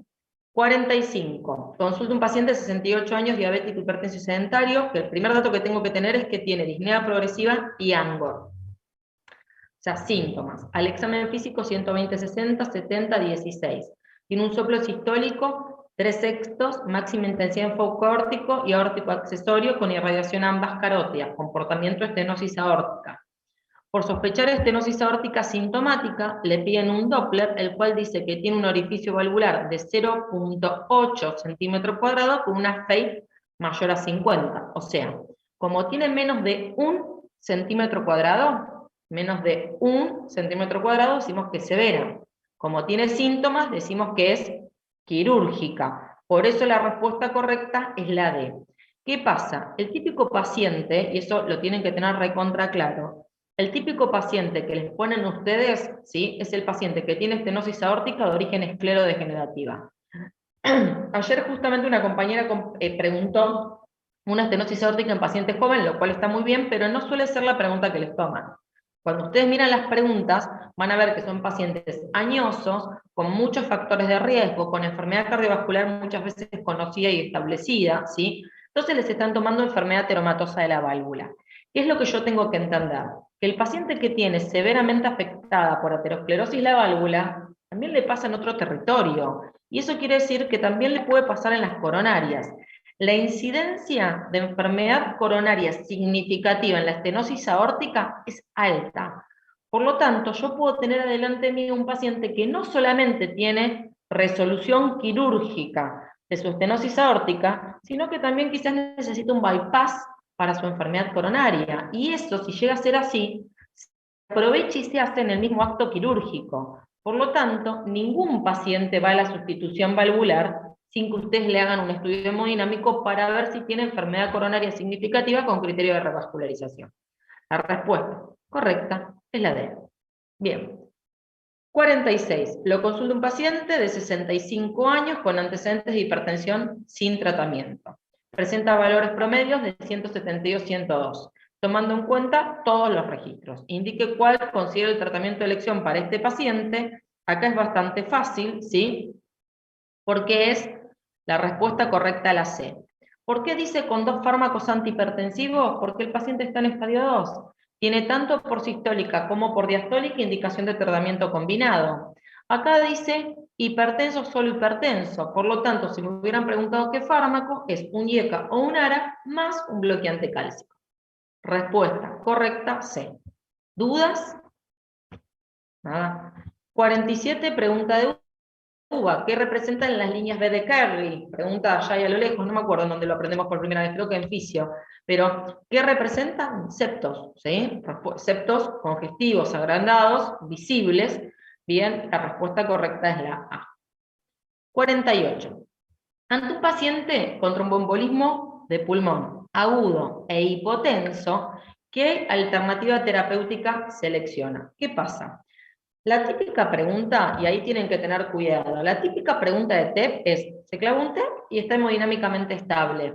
45. Consulta un paciente de 68 años, diabético, hipertenso y sedentario, que el primer dato que tengo que tener es que tiene disnea progresiva y ANGOR. O sea, síntomas. Al examen físico, 120, 60, 70, 16. Tiene un soplo sistólico, 3/6, máxima intensidad en foco aórtico y aórtico accesorio con irradiación a ambas carótidas, comportamiento estenosis aórtica. Por sospechar estenosis aórtica sintomática, le piden un Doppler, el cual dice que tiene un orificio valvular de 0,8 centímetros cuadrados con una FEI mayor a 50. O sea, como tiene menos de 1 centímetro cuadrado, decimos que es severa. Como tiene síntomas, decimos que es quirúrgica. Por eso la respuesta correcta es la D. ¿Qué pasa? El típico paciente, y eso lo tienen que tener recontra claro, el típico paciente que les ponen ustedes, ¿sí?, es el paciente que tiene estenosis aórtica de origen esclerodegenerativa. Ayer justamente una compañera preguntó una estenosis aórtica en pacientes jóvenes, lo cual está muy bien, pero no suele ser la pregunta que les toman. Cuando ustedes miran las preguntas, van a ver que son pacientes añosos, con muchos factores de riesgo, con enfermedad cardiovascular muchas veces conocida y establecida, ¿sí? Entonces les están tomando enfermedad teromatosa de la válvula. ¿Qué es lo que yo tengo que entender? Que el paciente que tiene severamente afectada por aterosclerosis la válvula, también le pasa en otro territorio. Y eso quiere decir que también le puede pasar en las coronarias. La incidencia de enfermedad coronaria significativa en la estenosis aórtica es alta. Por lo tanto, yo puedo tener adelante mío un paciente que no solamente tiene resolución quirúrgica de su estenosis aórtica, sino que también quizás necesita un bypass para su enfermedad coronaria. Y eso, si llega a ser así, se aprovecha y se hace en el mismo acto quirúrgico. Por lo tanto, ningún paciente va a la sustitución valvular sin que ustedes le hagan un estudio hemodinámico para ver si tiene enfermedad coronaria significativa con criterio de revascularización. La respuesta correcta es la D. Bien. 46. Lo consulta un paciente de 65 años con antecedentes de hipertensión sin tratamiento. Presenta valores promedios de 172-102, tomando en cuenta todos los registros. Indique cuál considera el tratamiento de elección para este paciente. Acá es bastante fácil, ¿sí? Porque es la respuesta correcta a la C. ¿Por qué dice con 2 fármacos antihipertensivos? Porque el paciente está en estadio 2. Tiene tanto por sistólica como por diastólica indicación de tratamiento combinado. Acá dice hipertenso, solo hipertenso. Por lo tanto, si me hubieran preguntado qué fármaco, es un IECA o un ARA más un bloqueante cálcico. Respuesta correcta, C. ¿Dudas? Nada. 47, pregunta de UVA. ¿Qué representan las líneas B de Kerry? Pregunta allá y a lo lejos, no me acuerdo en dónde lo aprendemos por primera vez, creo que en fisio. Pero, ¿qué representan? Septos, ¿sí? Septos congestivos, agrandados, visibles. Bien, la respuesta correcta es la A. 48. Ante un paciente con tromboembolismo de pulmón agudo e hipotenso, ¿qué alternativa terapéutica selecciona? ¿Qué pasa? La típica pregunta, y ahí tienen que tener cuidado, la típica pregunta de TEP es, se clava un TEP y está hemodinámicamente estable,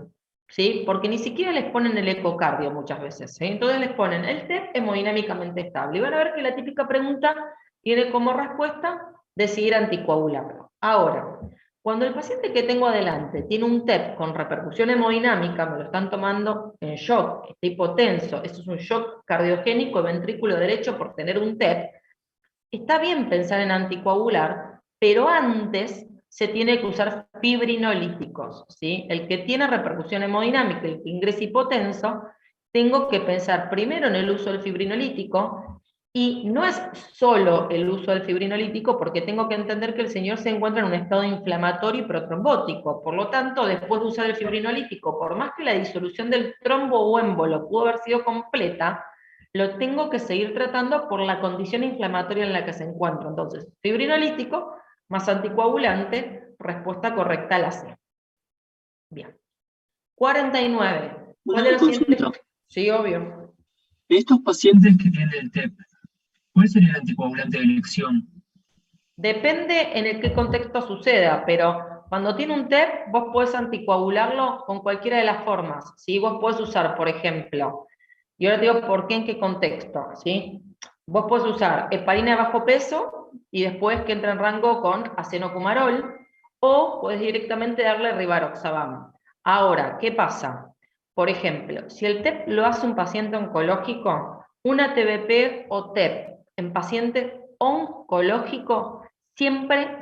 ¿sí? Porque ni siquiera les ponen el ecocardio muchas veces, ¿sí? Entonces les ponen el TEP hemodinámicamente estable, y van a ver que la típica pregunta tiene como respuesta decidir anticoagularlo. Ahora, cuando el paciente que tengo adelante tiene un TEP con repercusión hemodinámica, me lo están tomando en shock, está hipotenso, eso es un shock cardiogénico ventrículo derecho por tener un TEP, está bien pensar en anticoagular, pero antes se tiene que usar fibrinolíticos, ¿sí? El que tiene repercusión hemodinámica, el que ingresa hipotenso, tengo que pensar primero en el uso del fibrinolítico, Y no es solo el uso del fibrinolítico, porque tengo que entender que el señor se encuentra en un estado inflamatorio y protrombótico. Por lo tanto, después de usar el fibrinolítico, por más que la disolución del trombo o émbolo pudo haber sido completa, lo tengo que seguir tratando por la condición inflamatoria en la que se encuentra. Entonces, fibrinolítico más anticoagulante, respuesta correcta a la C. Bien. 49. ¿Cuál de Una los siguientes? consulta. Sí, obvio. De estos pacientes que tienen el TEP, ¿cuál sería el anticoagulante de elección? Depende en el qué contexto suceda, pero cuando tiene un TEP, vos podés anticoagularlo con cualquiera de las formas, ¿sí? Vos podés usar, por ejemplo, y ahora te digo por qué, en qué contexto, ¿sí? Vos podés usar heparina de bajo peso, y después que entra en rango con acenocumarol, o podés directamente darle rivaroxaban. Ahora, ¿qué pasa? Por ejemplo, si el TEP lo hace un paciente oncológico, una TBP o TEP en paciente oncológico siempre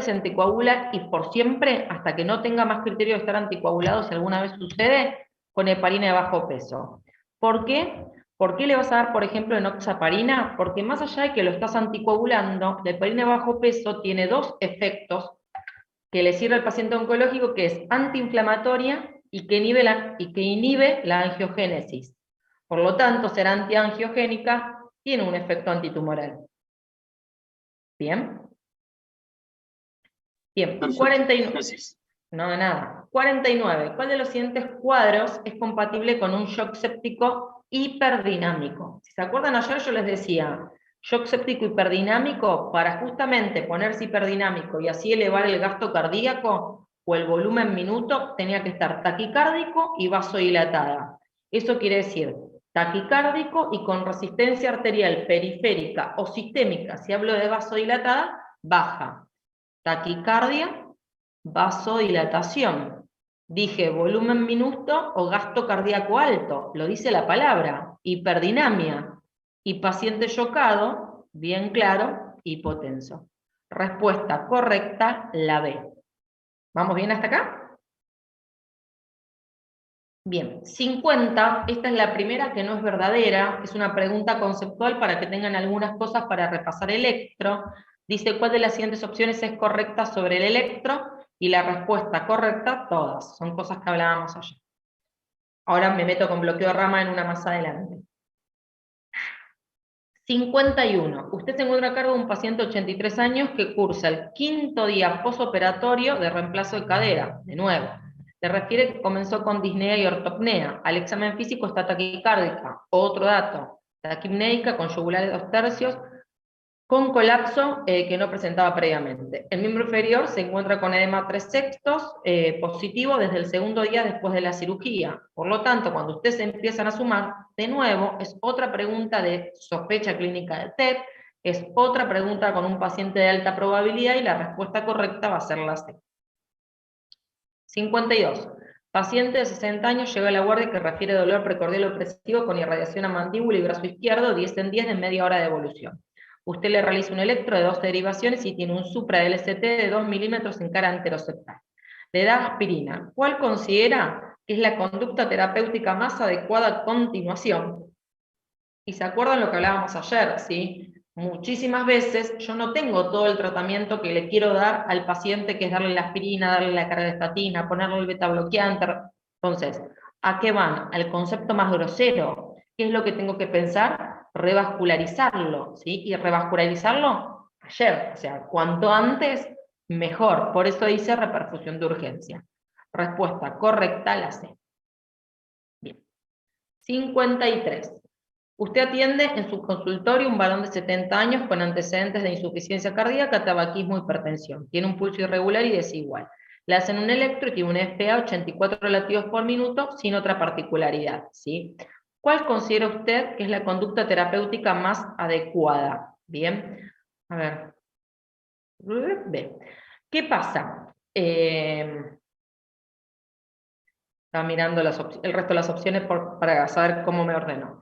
se anticoagula, y por siempre, hasta que no tenga más criterio de estar anticoagulado, si alguna vez sucede, con heparina de bajo peso. ¿Por qué? ¿Por qué le vas a dar, por ejemplo, enoxaparina? Porque más allá de que lo estás anticoagulando, la heparina de bajo peso tiene dos efectos que le sirve al paciente oncológico, que es antiinflamatoria y que inhibe la angiogénesis. Por lo tanto, ser antiangiogénica tiene un efecto antitumoral. ¿Bien? Bien, Perfecto, 49. gracias. No, de nada. 49. ¿Cuál de los siguientes cuadros es compatible con un shock séptico hiperdinámico? Si se acuerdan, ayer yo les decía, shock séptico hiperdinámico, para justamente ponerse hiperdinámico y así elevar el gasto cardíaco o el volumen minuto, tenía que estar taquicárdico y vasodilatada. Eso quiere decir taquicárdico y con resistencia arterial periférica o sistémica, si hablo de vasodilatada, baja. Taquicardia, vasodilatación. Dije volumen minuto o gasto cardíaco alto, lo dice la palabra, hiperdinamia. Y paciente chocado, bien claro, hipotenso. Respuesta correcta, la B. ¿Vamos bien hasta acá? Bien, 50, esta es la primera que no es verdadera, es una pregunta conceptual para que tengan algunas cosas para repasar electro. Dice, ¿cuál de las siguientes opciones es correcta sobre el electro? Y la respuesta correcta, todas. Son cosas que hablábamos ayer. Ahora me meto con bloqueo de rama en una más adelante. 51. Usted se encuentra a cargo de un paciente de 83 años que cursa el 5º día posoperatorio de reemplazo de cadera, de nuevo. Le refiere que comenzó con disnea y ortopnea. Al examen físico está taquicárdica. Otro dato, taquipnéica con yugular de 2/3, con colapso que no presentaba previamente. El miembro inferior se encuentra con edema 3/6 positivo desde el 2º día después de la cirugía. Por lo tanto, cuando ustedes se empiezan a sumar, de nuevo, es otra pregunta de sospecha clínica de TEP, es otra pregunta con un paciente de alta probabilidad, y la respuesta correcta va a ser la C. 52. Paciente de 60 años llega a la guardia que refiere dolor precordial opresivo con irradiación a mandíbula y brazo izquierdo, 10 en 10 de media hora de evolución. Usted le realiza un electro de 2 derivaciones y tiene un supra LST de 2 milímetros en cara anteroseptal. Le da aspirina. ¿Cuál considera que es la conducta terapéutica más adecuada a continuación? Y se acuerdan lo que hablábamos ayer, ¿sí? Muchísimas veces yo no tengo todo el tratamiento que le quiero dar al paciente, que es darle la aspirina, darle la carga de estatina, ponerle el beta bloqueante. Entonces, ¿a qué van? Al concepto más grosero. ¿Qué es lo que tengo que pensar? Revascularizarlo, ¿sí? Y revascularizarlo ayer, o sea, cuanto antes, mejor. Por eso dice reperfusión de urgencia. Respuesta correcta, la C. Bien. 53. Usted atiende en su consultorio un varón de 70 años con antecedentes de insuficiencia cardíaca, tabaquismo y hipertensión. Tiene un pulso irregular y desigual. Le hacen un electro y tiene un FA 84 latidos por minuto sin otra particularidad, ¿sí? ¿Cuál considera usted que es la conducta terapéutica más adecuada? Bien, a ver. B. ¿Qué pasa? Estaba mirando el resto de las opciones para saber cómo me ordeno.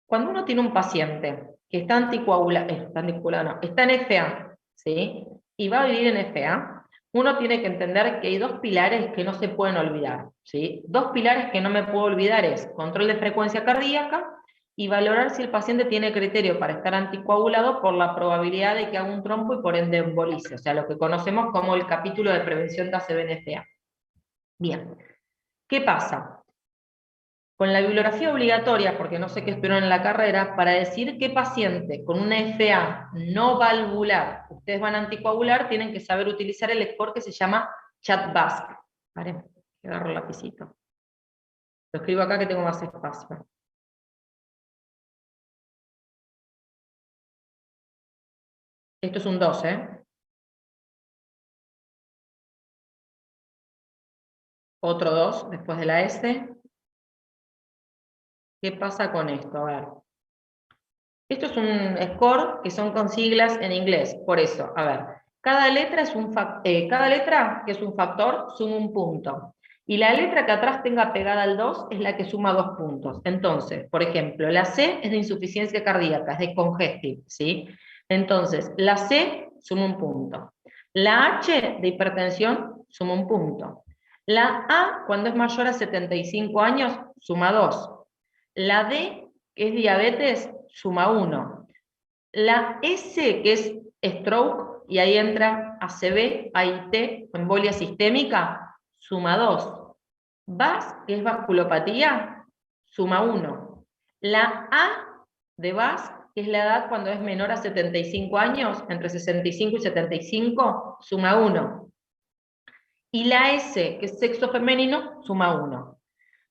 Cuando uno tiene un paciente que está está en FA, ¿sí? Y va a vivir en FA, uno tiene que entender que hay dos pilares que no se pueden olvidar, ¿sí? Dos pilares que no me puedo olvidar es control de frecuencia cardíaca y valorar si el paciente tiene criterio para estar anticoagulado por la probabilidad de que haga un trombo y por ende embolice, o sea, lo que conocemos como el capítulo de prevención de ACV-NFA. Bien, ¿qué pasa? Con la bibliografía obligatoria, porque no sé qué esperó en la carrera, para decir qué paciente con una FA no valvular ustedes van a anticoagular, tienen que saber utilizar el lector que se llama ChatBask. Vale, agarro el lapicito. Lo escribo acá que tengo más espacio. Esto es un 2, ¿eh? Otro 2 después de la S. ¿Qué pasa con esto? A ver. Esto es un score que son con siglas en inglés. Por eso, a ver. Cada letra, cada letra que es un factor suma un punto. Y la letra que atrás tenga pegada al 2 es la que suma 2 puntos. Entonces, por ejemplo, la C es de insuficiencia cardíaca, es de congestive, ¿sí? Entonces, la C suma un punto. La H de hipertensión suma un punto. La A, cuando es mayor a 75 años, suma 2. La D, que es diabetes, suma 1. La S, que es stroke, y ahí entra ACV, AIT, embolia sistémica, suma 2. VAS, que es vasculopatía, suma 1. La A de VAS, que es la edad cuando es menor a 75 años, entre 65 y 75, suma 1. Y la S, que es sexo femenino, suma 1.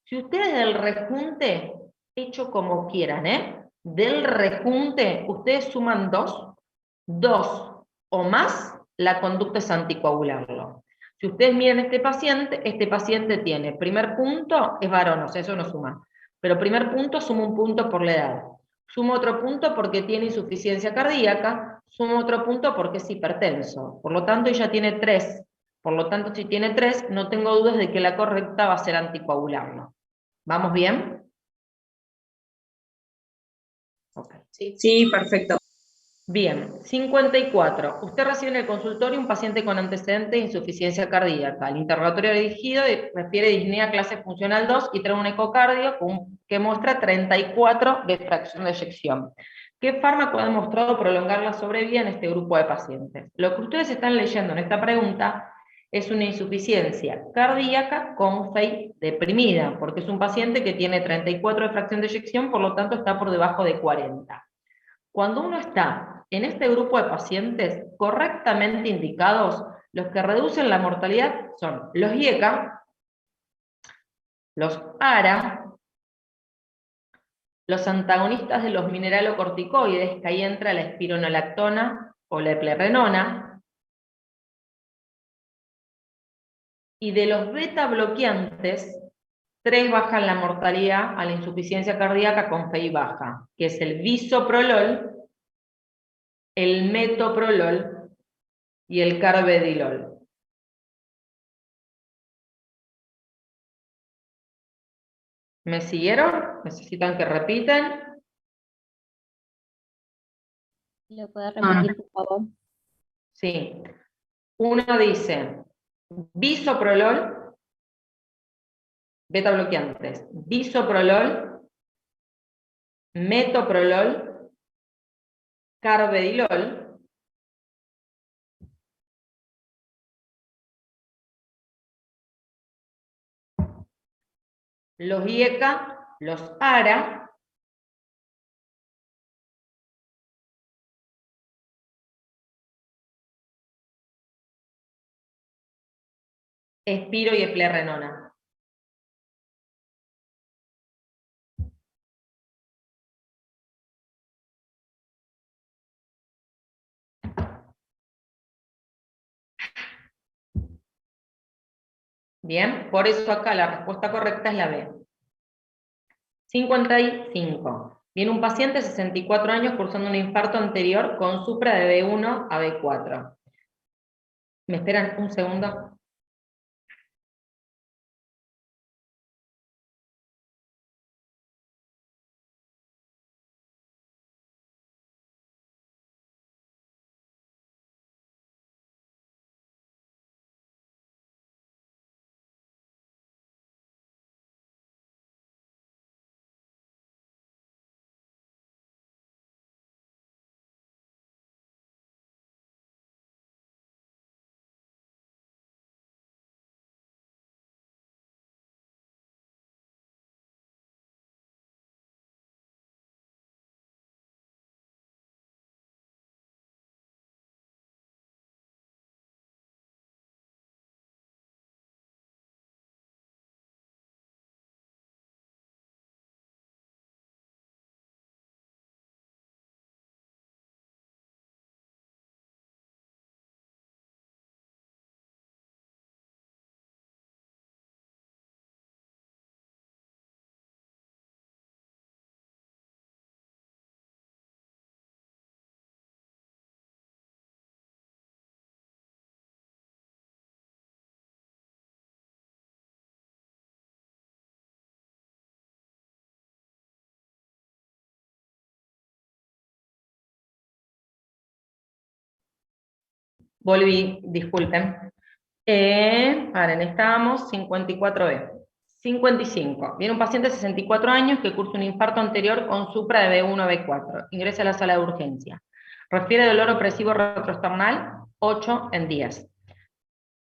Si ustedes del rejunte, hecho como quieran, del rejunte, ustedes suman 2, 2 o más, la conducta es anticoagularlo. Si ustedes miran este paciente tiene, primer punto es varón, o sea, eso no suma. Pero primer punto suma un punto por la edad. Suma otro punto porque tiene insuficiencia cardíaca, suma otro punto porque es hipertenso. Por lo tanto, ella tiene 3. Por lo tanto, si tiene 3, no tengo dudas de que la correcta va a ser anticoagularlo. ¿Vamos bien? Okay. Sí, perfecto. Bien, 54. Usted recibe en el consultorio un paciente con antecedentes de insuficiencia cardíaca. El interrogatorio dirigido refiere disnea clase funcional 2 y trae un ecocardio que muestra 34 de fracción de eyección. ¿Qué fármaco ha demostrado prolongar la sobrevida en este grupo de pacientes? Lo que ustedes están leyendo en esta pregunta es una insuficiencia cardíaca con FEI deprimida, porque es un paciente que tiene 34 de fracción de eyección, por lo tanto está por debajo de 40. Cuando uno está en este grupo de pacientes correctamente indicados, los que reducen la mortalidad son los IECA, los ARA, los antagonistas de los mineralocorticoides, que ahí entra la espironolactona o la eplerenona, y de los beta bloqueantes, 3 bajan la mortalidad a la insuficiencia cardíaca con FEI baja, que es el bisoprolol, el metoprolol y el carvedilol. ¿Me siguieron? ¿Necesitan que repiten? ¿Lo puedes repetir, por favor? Sí. Uno dice bisoprolol, beta bloqueantes, bisoprolol, metoprolol, carvedilol, los IECA, los ARA, espiro y eplerenona. Bien, por eso acá la respuesta correcta es la B. 55. Viene un paciente de 64 años cursando un infarto anterior con supra de B1 a B4. ¿Me esperan un segundo? Volví, disculpen. Paren, estábamos 54B. 55. Viene un paciente de 64 años que cursa un infarto anterior con supra de B1 a B4. Ingresa a la sala de urgencia. Refiere dolor opresivo retroesternal 8 en 10.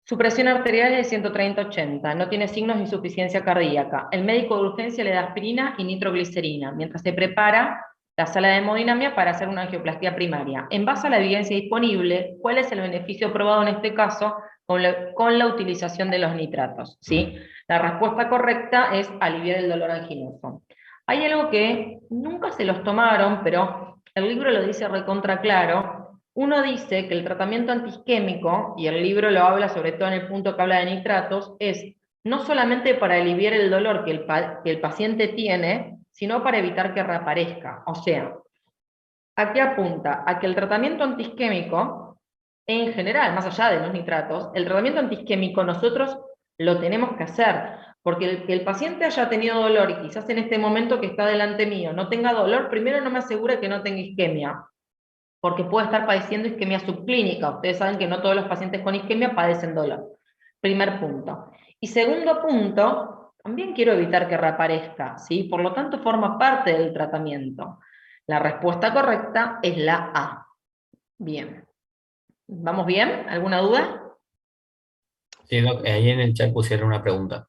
Su presión arterial es de 130/80. No tiene signos de insuficiencia cardíaca. El médico de urgencia le da aspirina y nitroglicerina, mientras se prepara la sala de hemodinamia para hacer una angioplastía primaria. En base a la evidencia disponible, ¿cuál es el beneficio probado en este caso con la utilización de los nitratos? ¿Sí? La respuesta correcta es aliviar el dolor anginoso. Hay algo que nunca se los tomaron, pero el libro lo dice recontra claro. Uno dice que el tratamiento antiisquémico, y el libro lo habla sobre todo en el punto que habla de nitratos, es no solamente para aliviar el dolor que el paciente tiene, sino para evitar que reaparezca. O sea, ¿a qué apunta? A que el tratamiento antiisquémico, en general, más allá de los nitratos, el tratamiento antiisquémico nosotros lo tenemos que hacer, porque el que el paciente haya tenido dolor y quizás en este momento que está delante mío no tenga dolor, primero no me asegura que no tenga isquemia, porque puede estar padeciendo isquemia subclínica. Ustedes saben que no todos los pacientes con isquemia padecen dolor. Primer punto. Y segundo punto, también quiero evitar que reaparezca, ¿sí? Por lo tanto, forma parte del tratamiento. La respuesta correcta es la A. Bien. ¿Vamos bien? ¿Alguna duda? Sí, Doc, ahí en el chat pusieron una pregunta.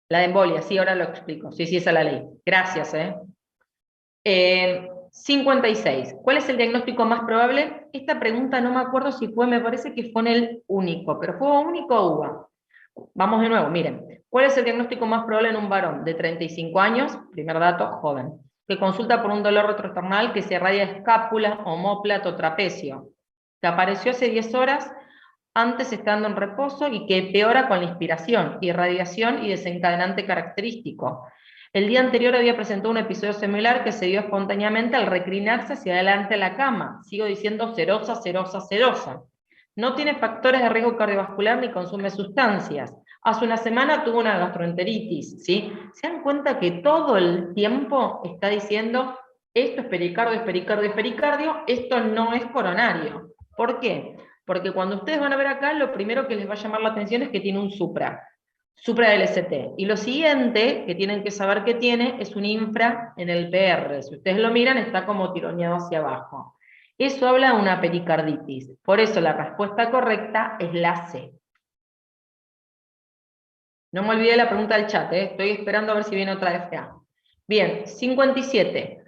La de embolia, sí, ahora lo explico. Sí, esa es la ley. Gracias, 56. ¿Cuál es el diagnóstico más probable? Esta pregunta no me acuerdo si fue, me parece que fue en el único, pero ¿fue único o UVA? Vamos de nuevo, miren. ¿Cuál es el diagnóstico más probable en un varón de 35 años? Primer dato, joven. Que consulta por un dolor retroesternal que se irradia escápula, omóplato, trapecio. Que apareció hace 10 horas, antes estando en reposo, y que empeora con la inspiración, irradiación y desencadenante característico. El día anterior había presentado un episodio similar que se dio espontáneamente al reclinarse hacia adelante a la cama. Sigo diciendo serosa, serosa, serosa. No tiene factores de riesgo cardiovascular ni consume sustancias. Hace una semana tuvo una gastroenteritis, ¿sí? Se dan cuenta que todo el tiempo está diciendo esto es pericardio, es pericardio, es pericardio, esto no es coronario. ¿Por qué? Porque cuando ustedes van a ver acá, lo primero que les va a llamar la atención es que tiene un supra del ST. Y lo siguiente que tienen que saber que tiene es un infra en el PR. Si ustedes lo miran, está como tironeado hacia abajo. Eso habla de una pericarditis. Por eso la respuesta correcta es la C. No me olvidé la pregunta del chat, estoy esperando a ver si viene otra FA. Bien, 57.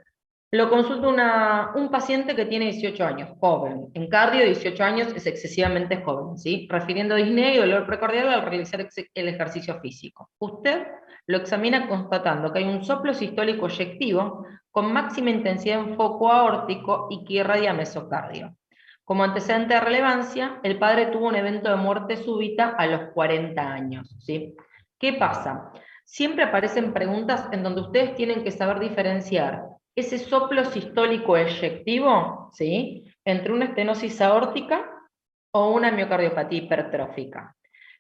Lo consulta un paciente que tiene 18 años, joven. En cardio, 18 años es excesivamente joven, ¿sí? Refiriendo disnea y dolor precordial al realizar el ejercicio físico. Usted lo examina constatando que hay un soplo sistólico eyectivo con máxima intensidad en foco aórtico y que irradia mesocardio. Como antecedente de relevancia, el padre tuvo un evento de muerte súbita a los 40 años, ¿sí? ¿Qué pasa? Siempre aparecen preguntas en donde ustedes tienen que saber diferenciar ese soplo sistólico eyectivo, ¿sí?, entre una estenosis aórtica o una miocardiopatía hipertrófica.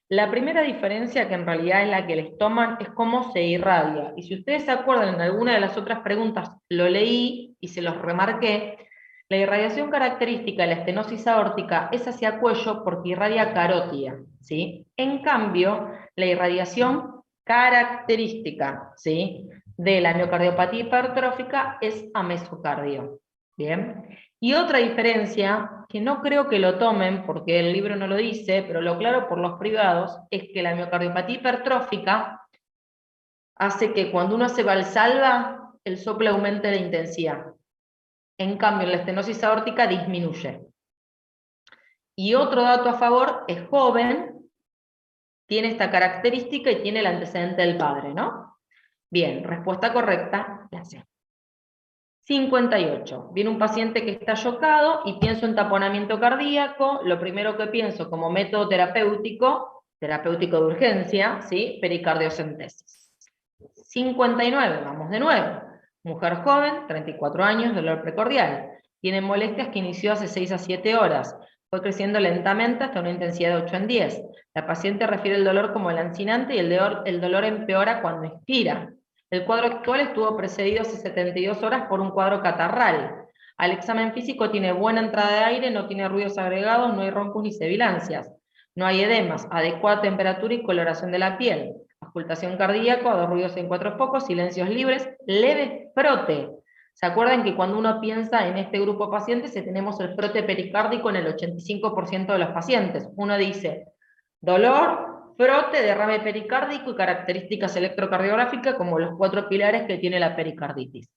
La primera diferencia, que en realidad es la que les toman, es cómo se irradia. Y si ustedes se acuerdan, en alguna de las otras preguntas lo leí y se los remarqué, la irradiación característica de la estenosis aórtica es hacia cuello porque irradia carótida, ¿sí? En cambio, la irradiación característica, ¿sí?, de la miocardiopatía hipertrófica es a mesocardio. ¿Bien? Y otra diferencia, que no creo que lo tomen porque el libro no lo dice, pero lo aclaro por los privados, es que la miocardiopatía hipertrófica hace que cuando uno hace valsalva, el soplo aumente de intensidad. En cambio, la estenosis aórtica disminuye. Y otro dato a favor, es joven, tiene esta característica y tiene el antecedente del padre, ¿no? Bien, respuesta correcta, la C. 58. Viene un paciente que está chocado y pienso en taponamiento cardíaco. Lo primero que pienso como método terapéutico de urgencia, ¿sí?, pericardiocentesis. 59, vamos de nuevo. Mujer joven, 34 años, dolor precordial. Tiene molestias que inició hace 6 a 7 horas. Fue creciendo lentamente hasta una intensidad de 8 en 10. La paciente refiere el dolor como lancinante y el dolor empeora cuando inspira. El cuadro actual estuvo precedido hace 72 horas por un cuadro catarral. al examen físico tiene buena entrada de aire, no tiene ruidos agregados, no hay roncos ni sibilancias, no hay edemas, adecuada temperatura y coloración de la piel, auscultación cardíaca, 2 ruidos en 4 focos, silencios libres, leve frote. ¿Se acuerdan que cuando uno piensa en este grupo de pacientes, tenemos el frote pericárdico en el 85% de los pacientes? Uno dice, dolor, frote, derrame pericárdico y características electrocardiográficas como los 4 pilares que tiene la pericarditis.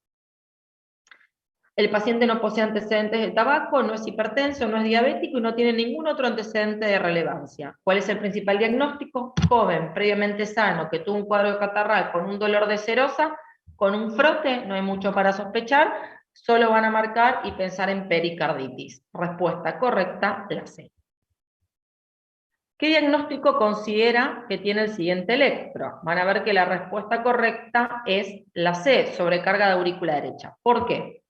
El paciente no posee antecedentes de tabaco, no es hipertenso, no es diabético y no tiene ningún otro antecedente de relevancia. ¿Cuál es el principal diagnóstico? Joven, previamente sano, que tuvo un cuadro catarral con un dolor de serosa, con un frote, no hay mucho para sospechar, solo van a marcar y pensar en pericarditis. Respuesta correcta, la C. ¿Qué diagnóstico considera que tiene el siguiente electro? Van a ver que la respuesta correcta es la C, sobrecarga de aurícula derecha. ¿Por qué?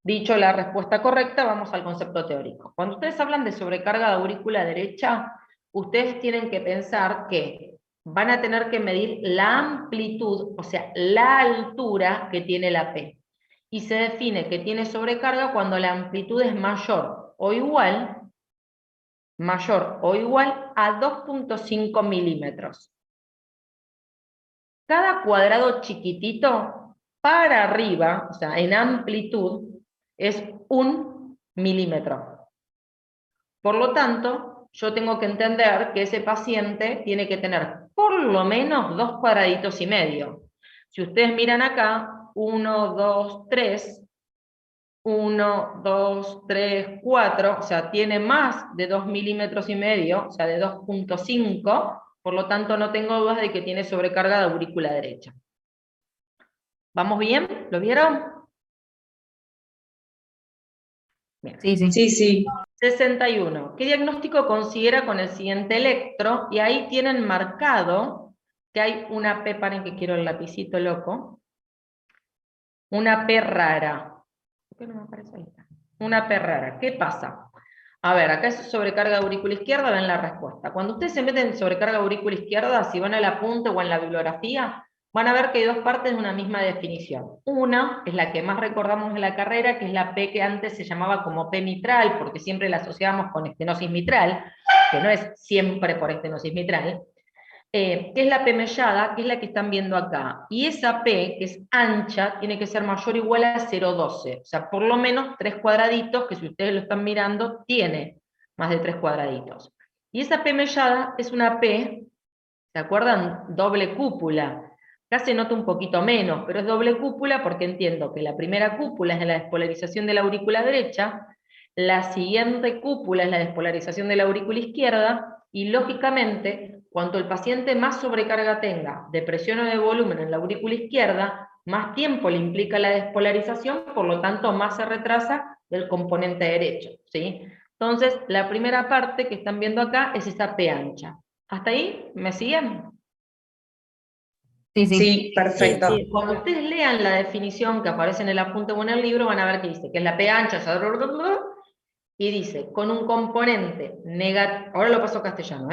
Dicho la respuesta correcta, vamos al concepto teórico. Cuando ustedes hablan de sobrecarga de aurícula derecha, ustedes tienen que pensar que van a tener que medir la amplitud, o sea, la altura que tiene la P. Y se define que tiene sobrecarga cuando la amplitud es mayor o igual a 2.5 milímetros. Cada cuadrado chiquitito para arriba, o sea, en amplitud, es 1 milímetro. Por lo tanto, yo tengo que entender que ese paciente tiene que tener por lo menos 2 cuadraditos y medio. Si ustedes miran acá, 1, 2, 3, 1, 2, 3, 4, o sea, tiene más de 2 milímetros y medio, o sea, de 2.5, por lo tanto no tengo dudas de que tiene sobrecarga de aurícula derecha. ¿Vamos bien? ¿Lo vieron? Bien. Sí, sí. Sí, sí. 61. ¿Qué diagnóstico considera con el siguiente electro? Y ahí tienen marcado que hay una P, paren que quiero el lapicito loco, una P rara. ¿Por qué no me aparece ahí? Una P rara. ¿Qué pasa? A ver, acá es sobrecarga de aurícula izquierda, ven la respuesta. Cuando ustedes se meten en sobrecarga de aurícula izquierda, si van al apunte o en la bibliografía, van a ver que hay 2 partes de una misma definición. Una es la que más recordamos de la carrera, que es la P que antes se llamaba como P mitral, porque siempre la asociábamos con estenosis mitral, que no es siempre por estenosis mitral, que es la P mellada, que es la que están viendo acá. Y esa P, que es ancha, tiene que ser mayor o igual a 0,12. O sea, por lo menos 3 cuadraditos, que si ustedes lo están mirando, tiene más de 3 cuadraditos. Y esa P mellada es una P, ¿se acuerdan? Doble cúpula. Acá se nota un poquito menos, pero es doble cúpula porque entiendo que la primera cúpula es la despolarización de la aurícula derecha, la siguiente cúpula es la despolarización de la aurícula izquierda, y lógicamente, cuanto el paciente más sobrecarga tenga de presión o de volumen en la aurícula izquierda, más tiempo le implica la despolarización, por lo tanto más se retrasa del componente derecho, ¿sí? Entonces, la primera parte que están viendo acá es esa P ancha. ¿Hasta ahí? ¿Me siguen? Sí, sí. Sí, perfecto. Sí, cuando ustedes lean la definición que aparece en el apunte o en el libro, van a ver que dice que es la P ancha, o sea, y dice, con un componente negativo, ahora lo paso a castellano,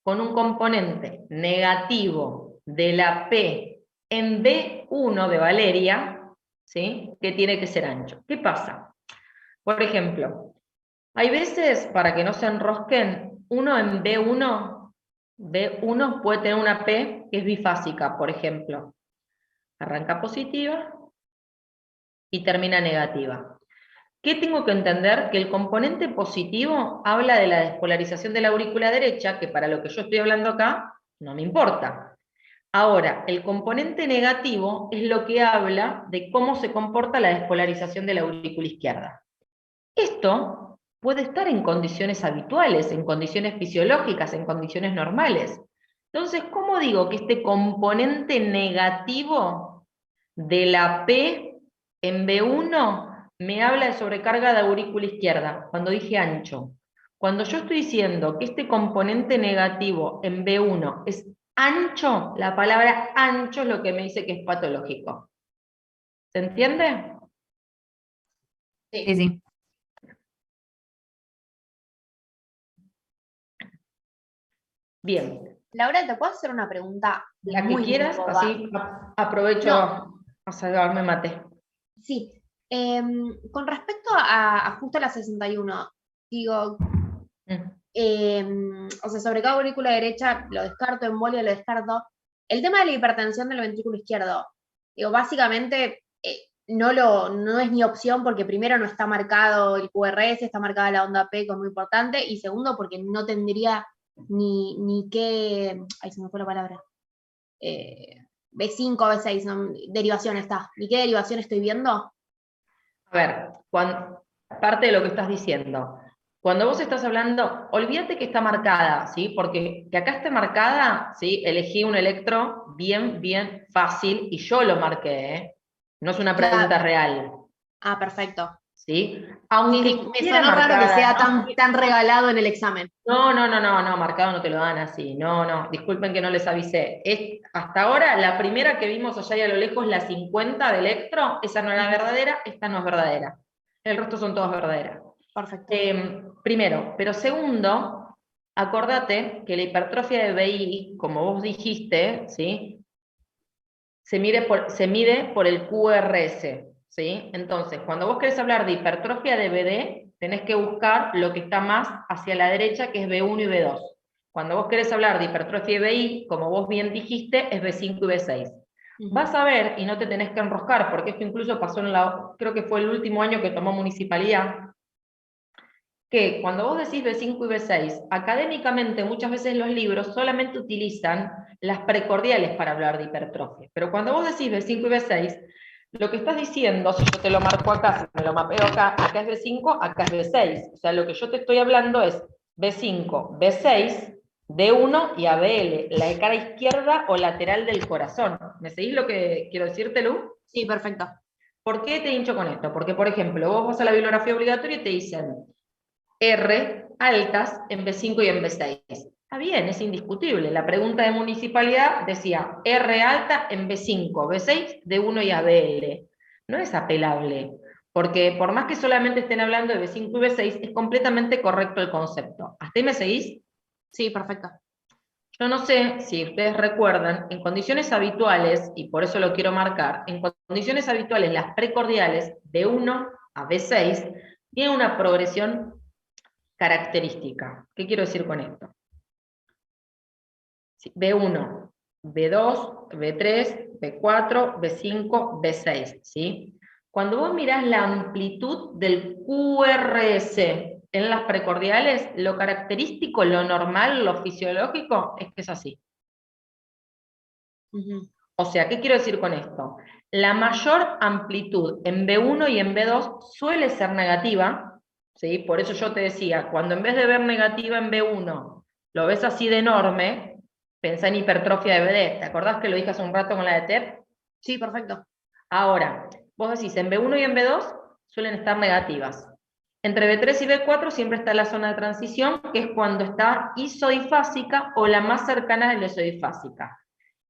con un componente negativo de la P en B1 de Valeria, ¿sí? Que tiene que ser ancho. ¿Qué pasa? Por ejemplo, hay veces, para que no se enrosquen, uno en B1 puede tener una P que es bifásica, por ejemplo. Arranca positiva y termina negativa. ¿Qué tengo que entender? Que el componente positivo habla de la despolarización de la aurícula derecha, que para lo que yo estoy hablando acá, no me importa. Ahora, el componente negativo es lo que habla de cómo se comporta la despolarización de la aurícula izquierda. Esto puede estar en condiciones habituales, en condiciones fisiológicas, en condiciones normales. Entonces, ¿cómo digo que este componente negativo de la P en B1 me habla de sobrecarga de aurícula izquierda? Cuando dije ancho. Cuando yo estoy diciendo que este componente negativo en B1 es ancho, la palabra ancho es lo que me dice que es patológico. ¿Se entiende? Sí, sí. Bien. Laura, ¿te puedo hacer una pregunta? La que muy quieras, boba? así aprovecho No. a salvarme mate. Sí. Con respecto a justo la 61, digo, o sea, sobre cada aurícula derecha lo descarto, embolia lo descarto. El tema de la hipertensión del ventrículo izquierdo, digo, básicamente no es mi opción porque primero no está marcado el QRS, está marcada la onda P, que es muy importante, y segundo porque no tendría ni qué, ahí se me fue la palabra, B5, B6, no, derivación está, ni qué derivación estoy viendo. A ver, parte de lo que estás diciendo. Cuando vos estás hablando, olvídate que está marcada, ¿sí? Porque que acá esté marcada, ¿sí? Elegí un electro bien fácil y yo lo marqué, ¿eh? No es una pregunta real, Ah, perfecto. ¿sí? Aunque Sí, me estuviera sonó raro que marcada, sea ¿no? tan regalado en el examen. No, marcado no te lo dan así, no, disculpen que no les avisé. Hasta ahora, la primera que vimos allá y a lo lejos, la 50 de electro, esa no era verdadera, esta no es verdadera. El resto son todas verdaderas. Perfecto. Primero, pero segundo, acordate que la hipertrofia de BI, como vos dijiste, ¿sí? se mide por el QRS, ¿sí? Entonces, cuando vos querés hablar de hipertrofia de BD, tenés que buscar lo que está más hacia la derecha, que es B1 y B2. Cuando vos querés hablar de hipertrofia de BI, como vos bien dijiste, es B5 y B6. Vas a ver, y no te tenés que enroscar, porque esto incluso pasó creo que fue el último año que tomó municipalidad, que cuando vos decís B5 y B6, académicamente muchas veces los libros solamente utilizan las precordiales para hablar de hipertrofia. Pero cuando vos decís B5 y B6, lo que estás diciendo, si yo te lo marco acá, si me lo mapeo acá es B5, acá es B6. O sea, lo que yo te estoy hablando es B5, B6, D1 y ABL, la de cara izquierda o lateral del corazón. ¿Me seguís lo que quiero decirte, Lu? Sí, perfecto. ¿Por qué te hincho con esto? Porque, por ejemplo, vos vas a la bibliografía obligatoria y te dicen R altas en B5 y en B6. Está bien, es indiscutible. La pregunta de municipalidad decía R alta en B5, B6, D1 y ABL. No es apelable, porque por más que solamente estén hablando de B5 y B6, es completamente correcto el concepto. ¿Hasta ahí me seguís? Sí, perfecto. Yo no sé si ustedes recuerdan, en condiciones habituales, y por eso lo quiero marcar, en condiciones habituales las precordiales de 1 a B6 tienen una progresión característica. ¿Qué quiero decir con esto? B1, B2, B3, B4, B5, B6, ¿sí? Cuando vos mirás la amplitud del QRS en las precordiales, lo característico, lo normal, lo fisiológico, es que es así. O sea, ¿qué quiero decir con esto? La mayor amplitud en B1 y en B2 suele ser negativa, ¿sí? Por eso yo te decía, cuando en vez de ver negativa en B1, lo ves así de enorme, pensá en hipertrofia de BD. ¿Te acordás que lo dije hace un rato con la de TEP? Sí, perfecto. Ahora, vos decís, en B1 y en B2 suelen estar negativas. Entre B3 y B4 siempre está la zona de transición, que es cuando está isodifásica o la más cercana de la isodifásica.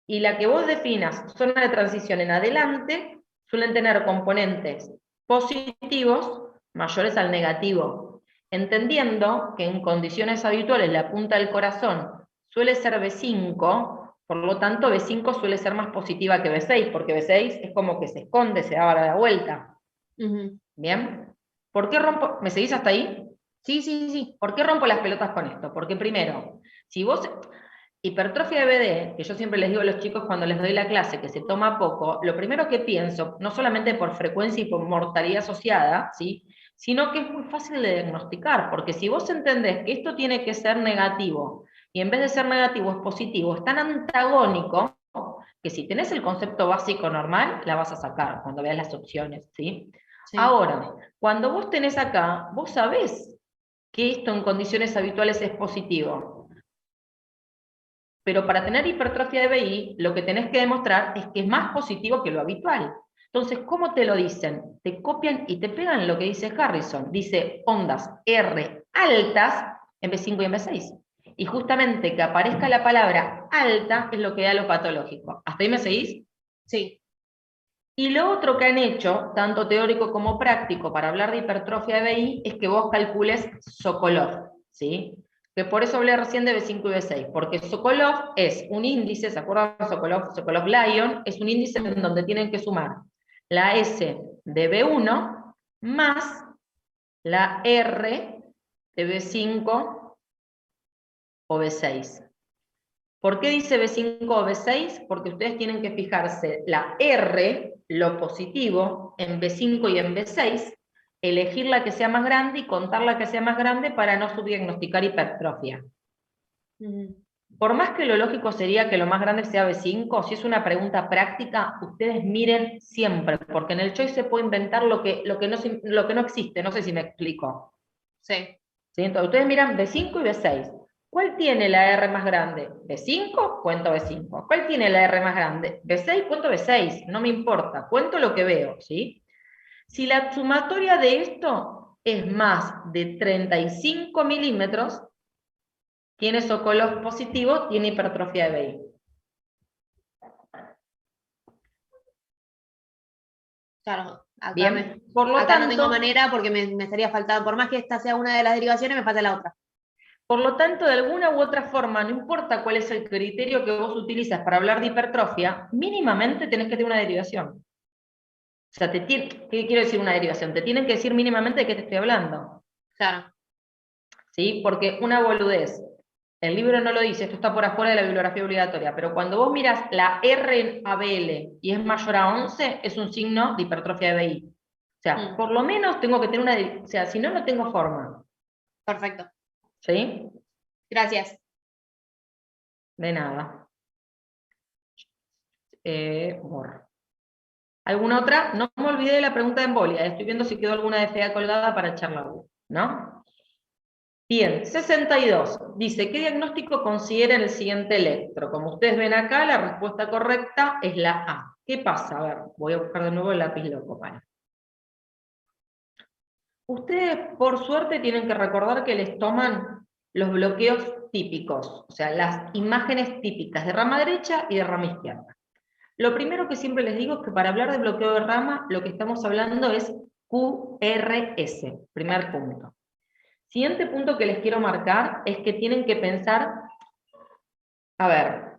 Y la que vos definas zona de transición en adelante, suelen tener componentes positivos mayores al negativo, entendiendo que en condiciones habituales la punta del corazón suele ser B5, por lo tanto B5 suele ser más positiva que B6, porque B6 es como que se esconde, se da la vuelta. ¿Bien? ¿Por qué rompo? ¿Me seguís hasta ahí? Sí. ¿Por qué rompo las pelotas con esto? Porque primero, si vos... Hipertrofia de BD, que yo siempre les digo a los chicos cuando les doy la clase, que se toma poco, lo primero que pienso, no solamente por frecuencia y por mortalidad asociada, ¿sí? Sino que es muy fácil de diagnosticar, porque si vos entendés que esto tiene que ser negativo, y en vez de ser negativo es positivo, es tan antagónico, que si tenés el concepto básico normal, la vas a sacar cuando veas las opciones, ¿sí? Ahora, cuando vos tenés acá, vos sabés que esto en condiciones habituales es positivo. Pero para tener hipertrofia de BI, lo que tenés que demostrar es que es más positivo que lo habitual. Entonces, ¿cómo te lo dicen? Te copian y te pegan lo que dice Harrison. Dice ondas R altas en B5 y en B6. Y justamente que aparezca la palabra alta es lo que da lo patológico. ¿Hasta ahí me seguís? Sí. Y lo otro que han hecho, tanto teórico como práctico, para hablar de hipertrofia de BI, es que vos calcules Sokolov, ¿sí? Que por eso hablé recién de B5 y B6, porque Sokolov es un índice, ¿se acuerdan? Sokolov-Lyon, es un índice en donde tienen que sumar la S de B1 más la R de B5 o B6. ¿Por qué dice B5 o B6? Porque ustedes tienen que fijarse la R, lo positivo, en B5 y en B6, elegir la que sea más grande y contar la que sea más grande para no subdiagnosticar hipertrofia. Por más que lo lógico sería que lo más grande sea B5, si es una pregunta práctica, ustedes miren siempre, porque en el choice se puede inventar lo que no existe, no sé si me explico. Sí. ¿Sí? Entonces ustedes miran B5 y B6. ¿Cuál tiene la R más grande? ¿B5? Cuento B5. ¿Cuál tiene la R más grande? ¿B6? Cuento B6. No me importa, cuento lo que veo, ¿sí? Si la sumatoria de esto es más de 35 milímetros, tiene socolos positivos, tiene hipertrofia de BI. Claro, acá, Bien, por lo acá no tanto, tengo manera porque me estaría faltando, por más que esta sea una de las derivaciones, me falta la otra. por lo tanto, de alguna u otra forma, no importa cuál es el criterio que vos utilizas para hablar de hipertrofia, mínimamente tenés que tener una derivación. O sea, ¿qué quiero decir una derivación? Te tienen que decir mínimamente de qué te estoy hablando. Claro. ¿Sí? Porque una boludez, el libro no lo dice, esto está por afuera de la bibliografía obligatoria, pero cuando vos miras la R en ABL y es mayor a 11, es un signo de hipertrofia de BI. O sea, por lo menos tengo que tener una, o sea, si no, no tengo forma. Perfecto. ¿Sí? Gracias. De nada. ¿Alguna otra? No me olvidé de la pregunta de embolia. Estoy viendo si quedó alguna de fea colgada para charlar, ¿no? Bien, 62. Dice, ¿qué diagnóstico considera el siguiente electro? Como ustedes ven acá, la respuesta correcta es la A. ¿Qué pasa? A ver, voy a buscar de nuevo el lápiz loco. Para. Ustedes, por suerte, tienen que recordar que les toman los bloqueos típicos, o sea, las imágenes típicas de rama derecha y de rama izquierda. Lo primero que siempre les digo es que para hablar de bloqueo de rama, lo que estamos hablando es QRS, primer punto. Siguiente punto que les quiero marcar es que tienen que pensar, a ver,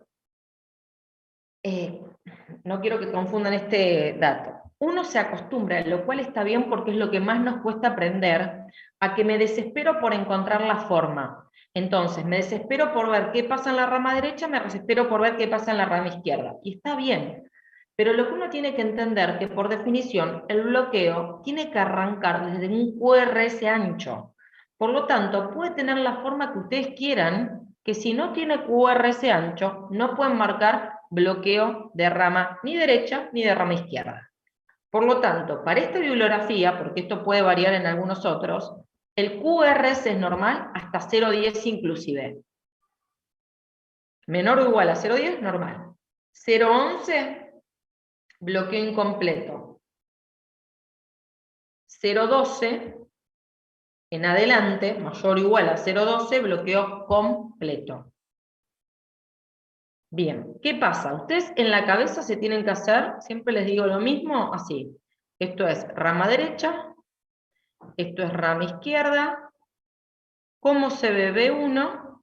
no quiero que confundan este dato. Uno se acostumbra, lo cual está bien porque es lo que más nos cuesta aprender, a que me desespero por encontrar la forma. Entonces, me desespero por ver qué pasa en la rama derecha, me desespero por ver qué pasa en la rama izquierda. Y está bien. Pero lo que uno tiene que entender que por definición el bloqueo tiene que arrancar desde un QRS ancho. Por lo tanto, puede tener la forma que ustedes quieran, que si no tiene QRS ancho, no pueden marcar bloqueo de rama ni derecha ni de rama izquierda. Por lo tanto, para esta bibliografía, porque esto puede variar en algunos otros, el QRS es normal hasta 0,10 inclusive. Menor o igual a 0,10, normal. 0,11, bloqueo incompleto. 0,12, en adelante, mayor o igual a 0,12, bloqueo completo. Bien, ¿qué pasa? Ustedes en la cabeza se tienen que hacer, siempre les digo lo mismo, así. Esto es rama derecha, esto es rama izquierda, cómo se ve B1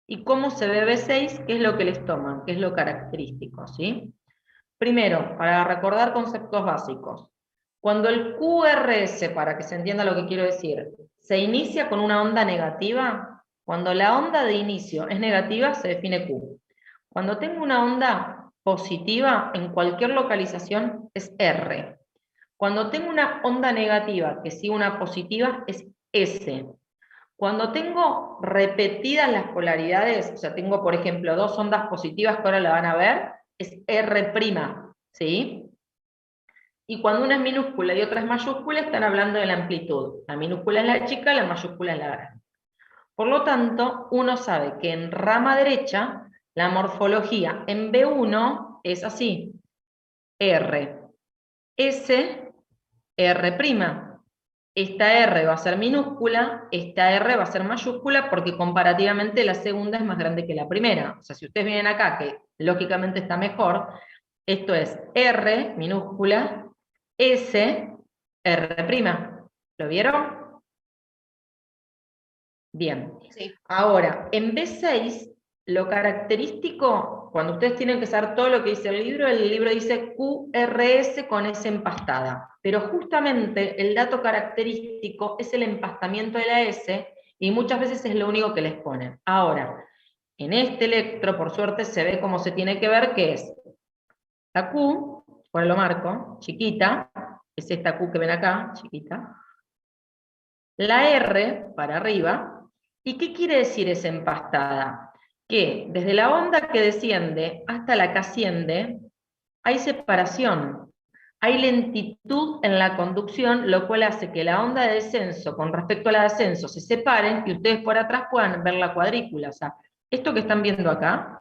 y cómo se ve B6, que es lo que les toman, que es lo característico, ¿sí? Primero, para recordar conceptos básicos. Cuando el QRS, para que se entienda lo que quiero decir, se inicia con una onda negativa, cuando la onda de inicio es negativa, se define Q. Cuando tengo una onda positiva, en cualquier localización, es R. Cuando tengo una onda negativa que sigue una positiva, es S. Cuando tengo repetidas las polaridades, o sea, tengo, por ejemplo, dos ondas positivas que ahora la van a ver, es R', ¿sí? Y cuando una es minúscula y otra es mayúscula, están hablando de la amplitud. La minúscula es la chica, la mayúscula es la grande. Por lo tanto, uno sabe que en rama derecha, la morfología en B1 es así. R, S, R'. Esta R va a ser minúscula, esta R va a ser mayúscula, porque comparativamente la segunda es más grande que la primera. O sea, si ustedes vienen acá, que lógicamente está mejor, esto es R, minúscula, S, R'. ¿Lo vieron? Bien. Sí. Ahora, en B6, lo característico cuando ustedes tienen que saber todo lo que dice el libro dice QRS con S empastada, pero justamente el dato característico es el empastamiento de la S, y muchas veces es lo único que les ponen. Ahora, en este electro, por suerte, se ve cómo se tiene que ver, que es la Q, por lo marco, chiquita, es esta Q que ven acá, chiquita, la R para arriba. ¿Y qué quiere decir esa empastada? Que desde la onda que desciende hasta la que asciende, hay separación, hay lentitud en la conducción, lo cual hace que la onda de descenso con respecto a la de ascenso se separen y ustedes por atrás puedan ver la cuadrícula. O sea, esto que están viendo acá,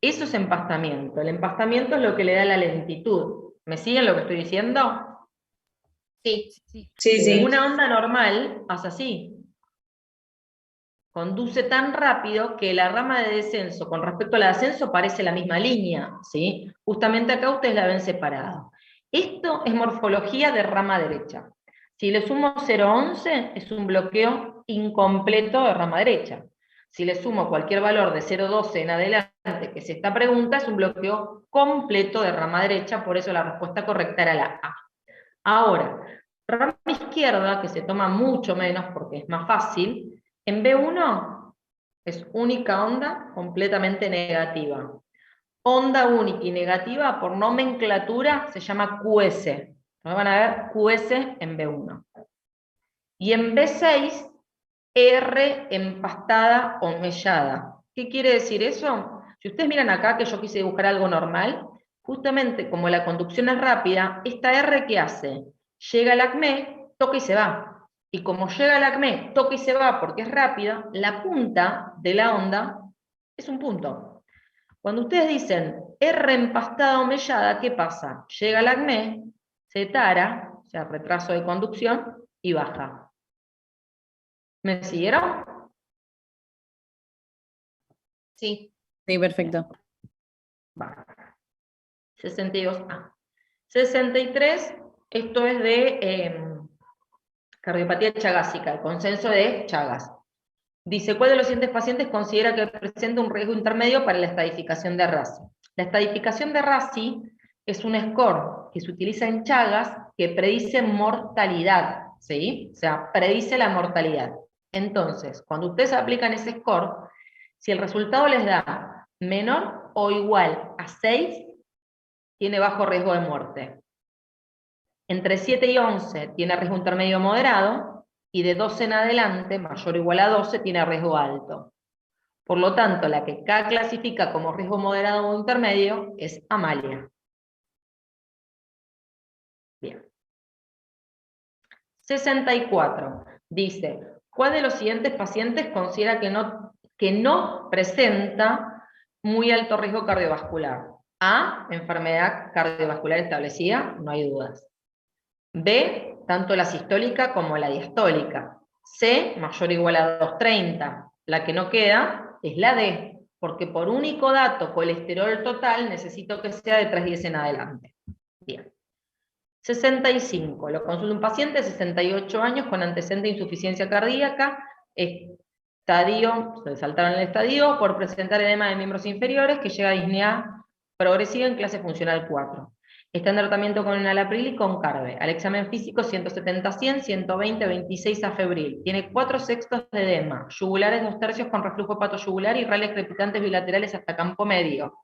eso es empastamiento. El empastamiento es lo que le da la lentitud. ¿Me siguen lo que estoy diciendo? Sí. Sí. Una onda normal hace así. Conduce tan rápido que la rama de descenso con respecto a la de ascenso parece la misma línea, ¿sí? Justamente acá ustedes la ven separada. Esto es morfología de rama derecha. Si le sumo 0,11 es un bloqueo incompleto de rama derecha. Si le sumo cualquier valor de 0,12 en adelante, que es esta pregunta, es un bloqueo completo de rama derecha, por eso la respuesta correcta era la A. Ahora, rama izquierda, que se toma mucho menos porque es más fácil, en B1 es única onda completamente negativa. Onda única y negativa por nomenclatura se llama QS. ¿No van a ver? QS en B1. Y en B6, R empastada o mellada. ¿Qué quiere decir eso? Si ustedes miran acá que yo quise buscar algo normal, justamente como la conducción es rápida, esta R ¿qué hace? Llega al acmé, toca y se va. Y como llega al acmé, toca y se va porque es rápida, la punta de la onda es un punto. Cuando ustedes dicen R empastada o mellada, ¿qué pasa? Llega al acmé, se tara, o sea, retraso de conducción, y baja. ¿Me siguieron? Sí. Sí, perfecto. Va. 62A. 63, esto es de cardiopatía chagásica, el consenso de Chagas. Dice, ¿cuál de los siguientes pacientes considera que presenta un riesgo intermedio para la estadificación de RASI? La estadificación de RASI es un score que se utiliza en Chagas que predice mortalidad, ¿sí? O sea, predice la mortalidad. Entonces, cuando ustedes aplican ese score, si el resultado les da menor o igual a 6, tiene bajo riesgo de muerte. Entre 7 y 11 tiene riesgo intermedio moderado, y de 12 en adelante, mayor o igual a 12, tiene riesgo alto. Por lo tanto, la que acá clasifica como riesgo moderado o intermedio es Amalia. Bien. 64. Dice, ¿cuál de los siguientes pacientes considera que no presenta muy alto riesgo cardiovascular? A, enfermedad cardiovascular establecida, no hay dudas. B, tanto la sistólica como la diastólica. C, mayor o igual a 230. La que no queda es la D, porque por único dato colesterol total necesito que sea de 310 en adelante. Bien. 65. Lo consulta un paciente de 68 años con antecedente de insuficiencia cardíaca, estadio, se saltaron el estadio, por presentar edema de miembros inferiores que llega a disnea progresiva en clase funcional 4. Está en tratamiento con enalapril y con carbe. Al examen físico 170-100, 120-26 a febril. Tiene 4/6 de edema, yugulares 2/3 con reflujo hepatoyugular y rales crepitantes bilaterales hasta campo medio.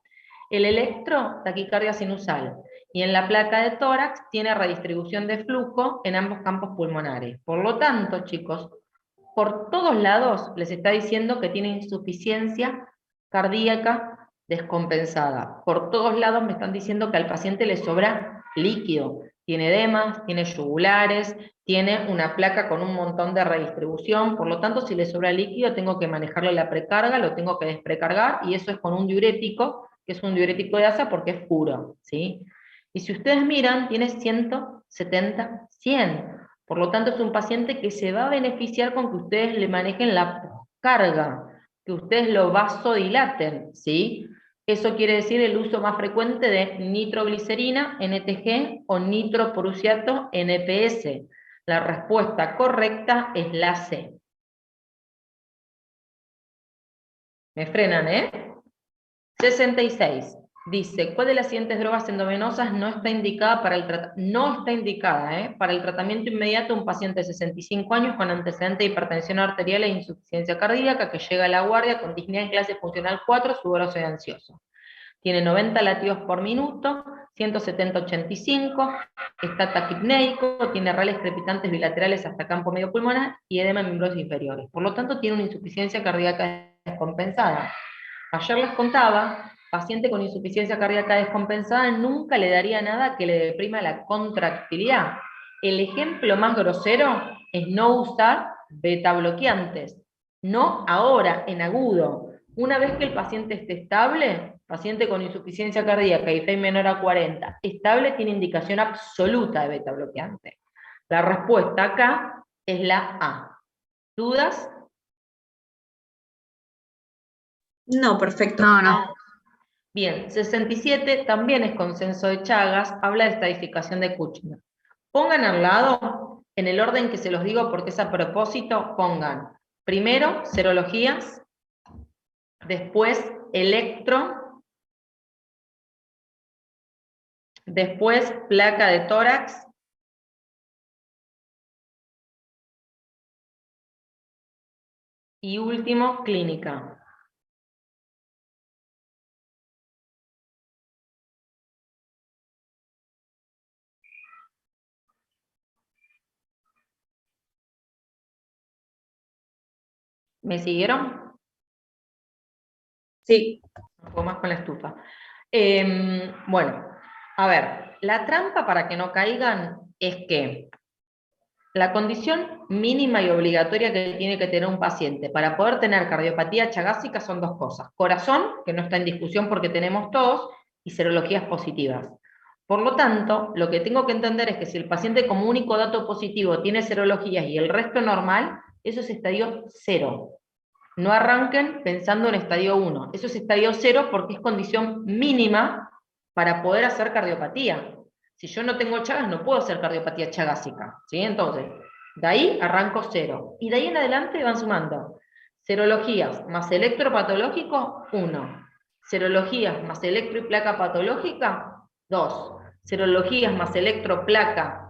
El electro, taquicardia sinusal. Y en la placa de tórax tiene redistribución de flujo en ambos campos pulmonares. Por lo tanto, chicos, por todos lados les está diciendo que tiene insuficiencia cardíaca descompensada. Por todos lados me están diciendo que al paciente le sobra líquido. Tiene edemas, tiene yugulares, tiene una placa con un montón de redistribución. Por lo tanto, si le sobra líquido, tengo que manejarle la precarga, lo tengo que desprecargar, y eso es con un diurético, que es un diurético de asa porque es puro, ¿sí? Y si ustedes miran, tiene 170, 100. Por lo tanto, es un paciente que se va a beneficiar con que ustedes le manejen la carga, que ustedes lo vasodilaten, ¿sí? Eso quiere decir el uso más frecuente de nitroglicerina, NTG, o nitroprusiato, NPS. La respuesta correcta es la C. Me frenan, ¿eh? 66. Dice, ¿cuál de las siguientes drogas endovenosas no está indicada para el para el tratamiento inmediato de un paciente de 65 años con antecedente de hipertensión arterial e insuficiencia cardíaca que llega a la guardia con disnea en clase funcional 4, sudoroso y ansioso? Tiene 90 latidos por minuto, 170-85, está taquipneico, tiene rales crepitantes bilaterales hasta campo medio pulmonar y edema en miembros inferiores. Por lo tanto, tiene una insuficiencia cardíaca descompensada. Ayer les contaba, paciente con insuficiencia cardíaca descompensada nunca le daría nada que le deprima la contractilidad. El ejemplo más grosero es no usar beta bloqueantes. No ahora, en agudo. Una vez que el paciente esté estable, paciente con insuficiencia cardíaca y FEI menor a 40, estable, tiene indicación absoluta de beta bloqueante. La respuesta acá es la A. ¿Dudas? No, perfecto. No. Bien, 67 también es consenso de Chagas, habla de estadificación de Kuchner. Pongan al lado, en el orden que se los digo porque es a propósito, pongan primero serologías, después electro, después placa de tórax, y último clínica. ¿Me siguieron? Sí. Un poco más con la estufa. Bueno, a ver, la trampa para que no caigan es que la condición mínima y obligatoria que tiene que tener un paciente para poder tener cardiopatía chagásica son dos cosas. Corazón, que no está en discusión porque tenemos todos, y serologías positivas. Por lo tanto, lo que tengo que entender es que si el paciente como único dato positivo tiene serologías y el resto normal, eso es estadio 0. No arranquen pensando en estadio 1. Eso es estadio 0 porque es condición mínima para poder hacer cardiopatía. Si yo no tengo Chagas, no puedo hacer cardiopatía chagásica, ¿sí? Entonces, de ahí arranco 0. Y de ahí en adelante van sumando serologías más electropatológico, 1. Serologías más electro y placa patológica, 2. Serologías más electroplaca